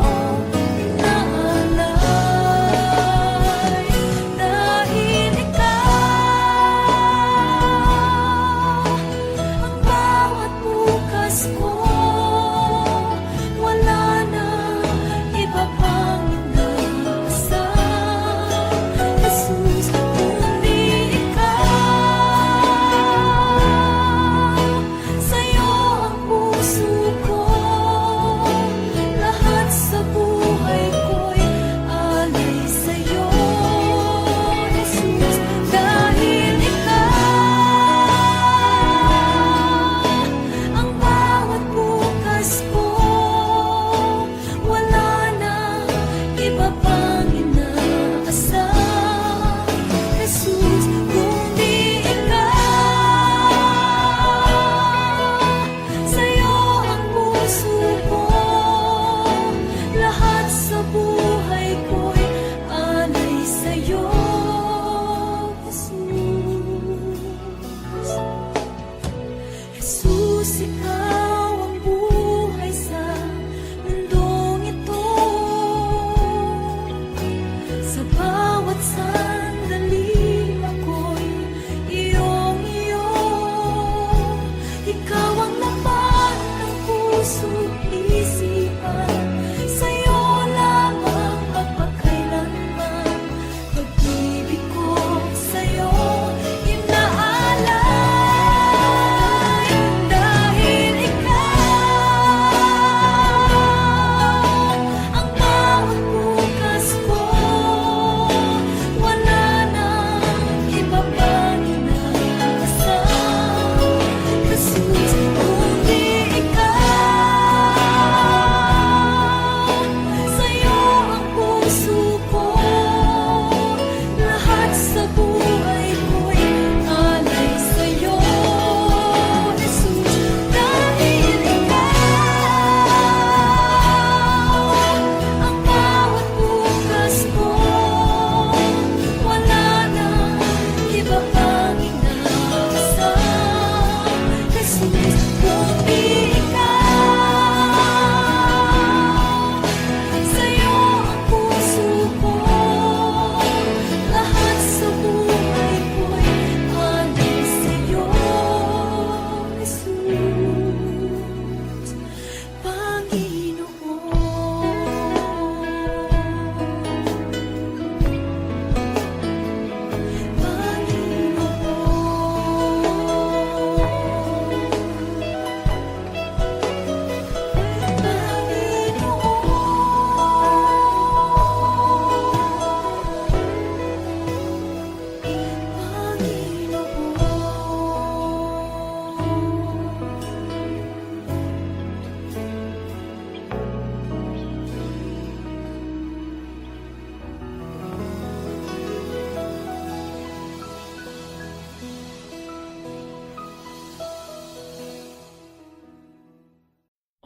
inaalay. Dahil ikaw ang bawat bukas ko, wala na iba pang inasal. Jesus, kundi ikaw. Sa'yo ang puso ko, lahat sa buhay ko'y alay sa'yo, Jesus. Dahil ikaw ang bawat bukas ko, wala na iba pang inaasal. Jesus, kundi ikaw. Sa'yo ang puso ko, lahat sa buhay ko'y alay sa'yo, Jesus. Jesus, ikaw ang buhay sa mundong ito. Sa bawat sandali ako'y iyong-iyo. Ikaw ang laman ng puso't isipan. Sa'yo lamang mapagkailanman. Pag-ibig ko sa'yo inaalay. Dahil ikaw ang bawat bukas ko, wala na iba pang inaasal. Jesus, kundi ikaw. Sa'yo ang puso ko, lahat sa buhay ko'y alay sa'yo, Jesus. Dahil ikaw ang bawat bukas ko, wala na iba pang inaasal. Jesus, kundi ikaw. Sa'yo ang puso ko, lahat sa buhay ko'y alay sa'yo, Jesus.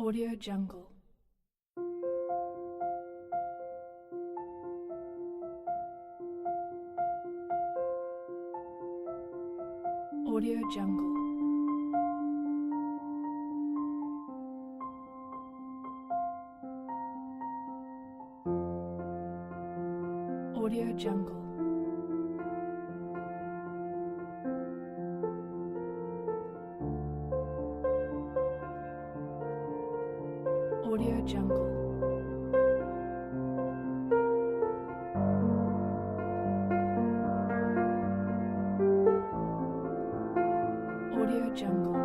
Audio Jungle. Audio Jungle. Audio Jungle. Audio Jungle. Audio Jungle.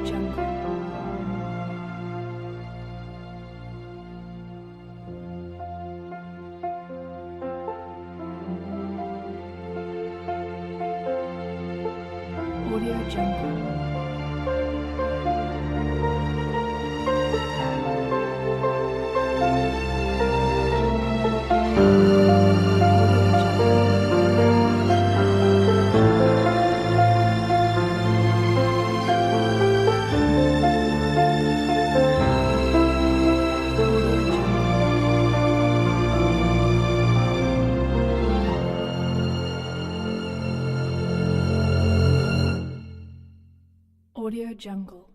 Jungle. Audio Jungle. Audio Jungle. Audio Jungle. Audio Jungle.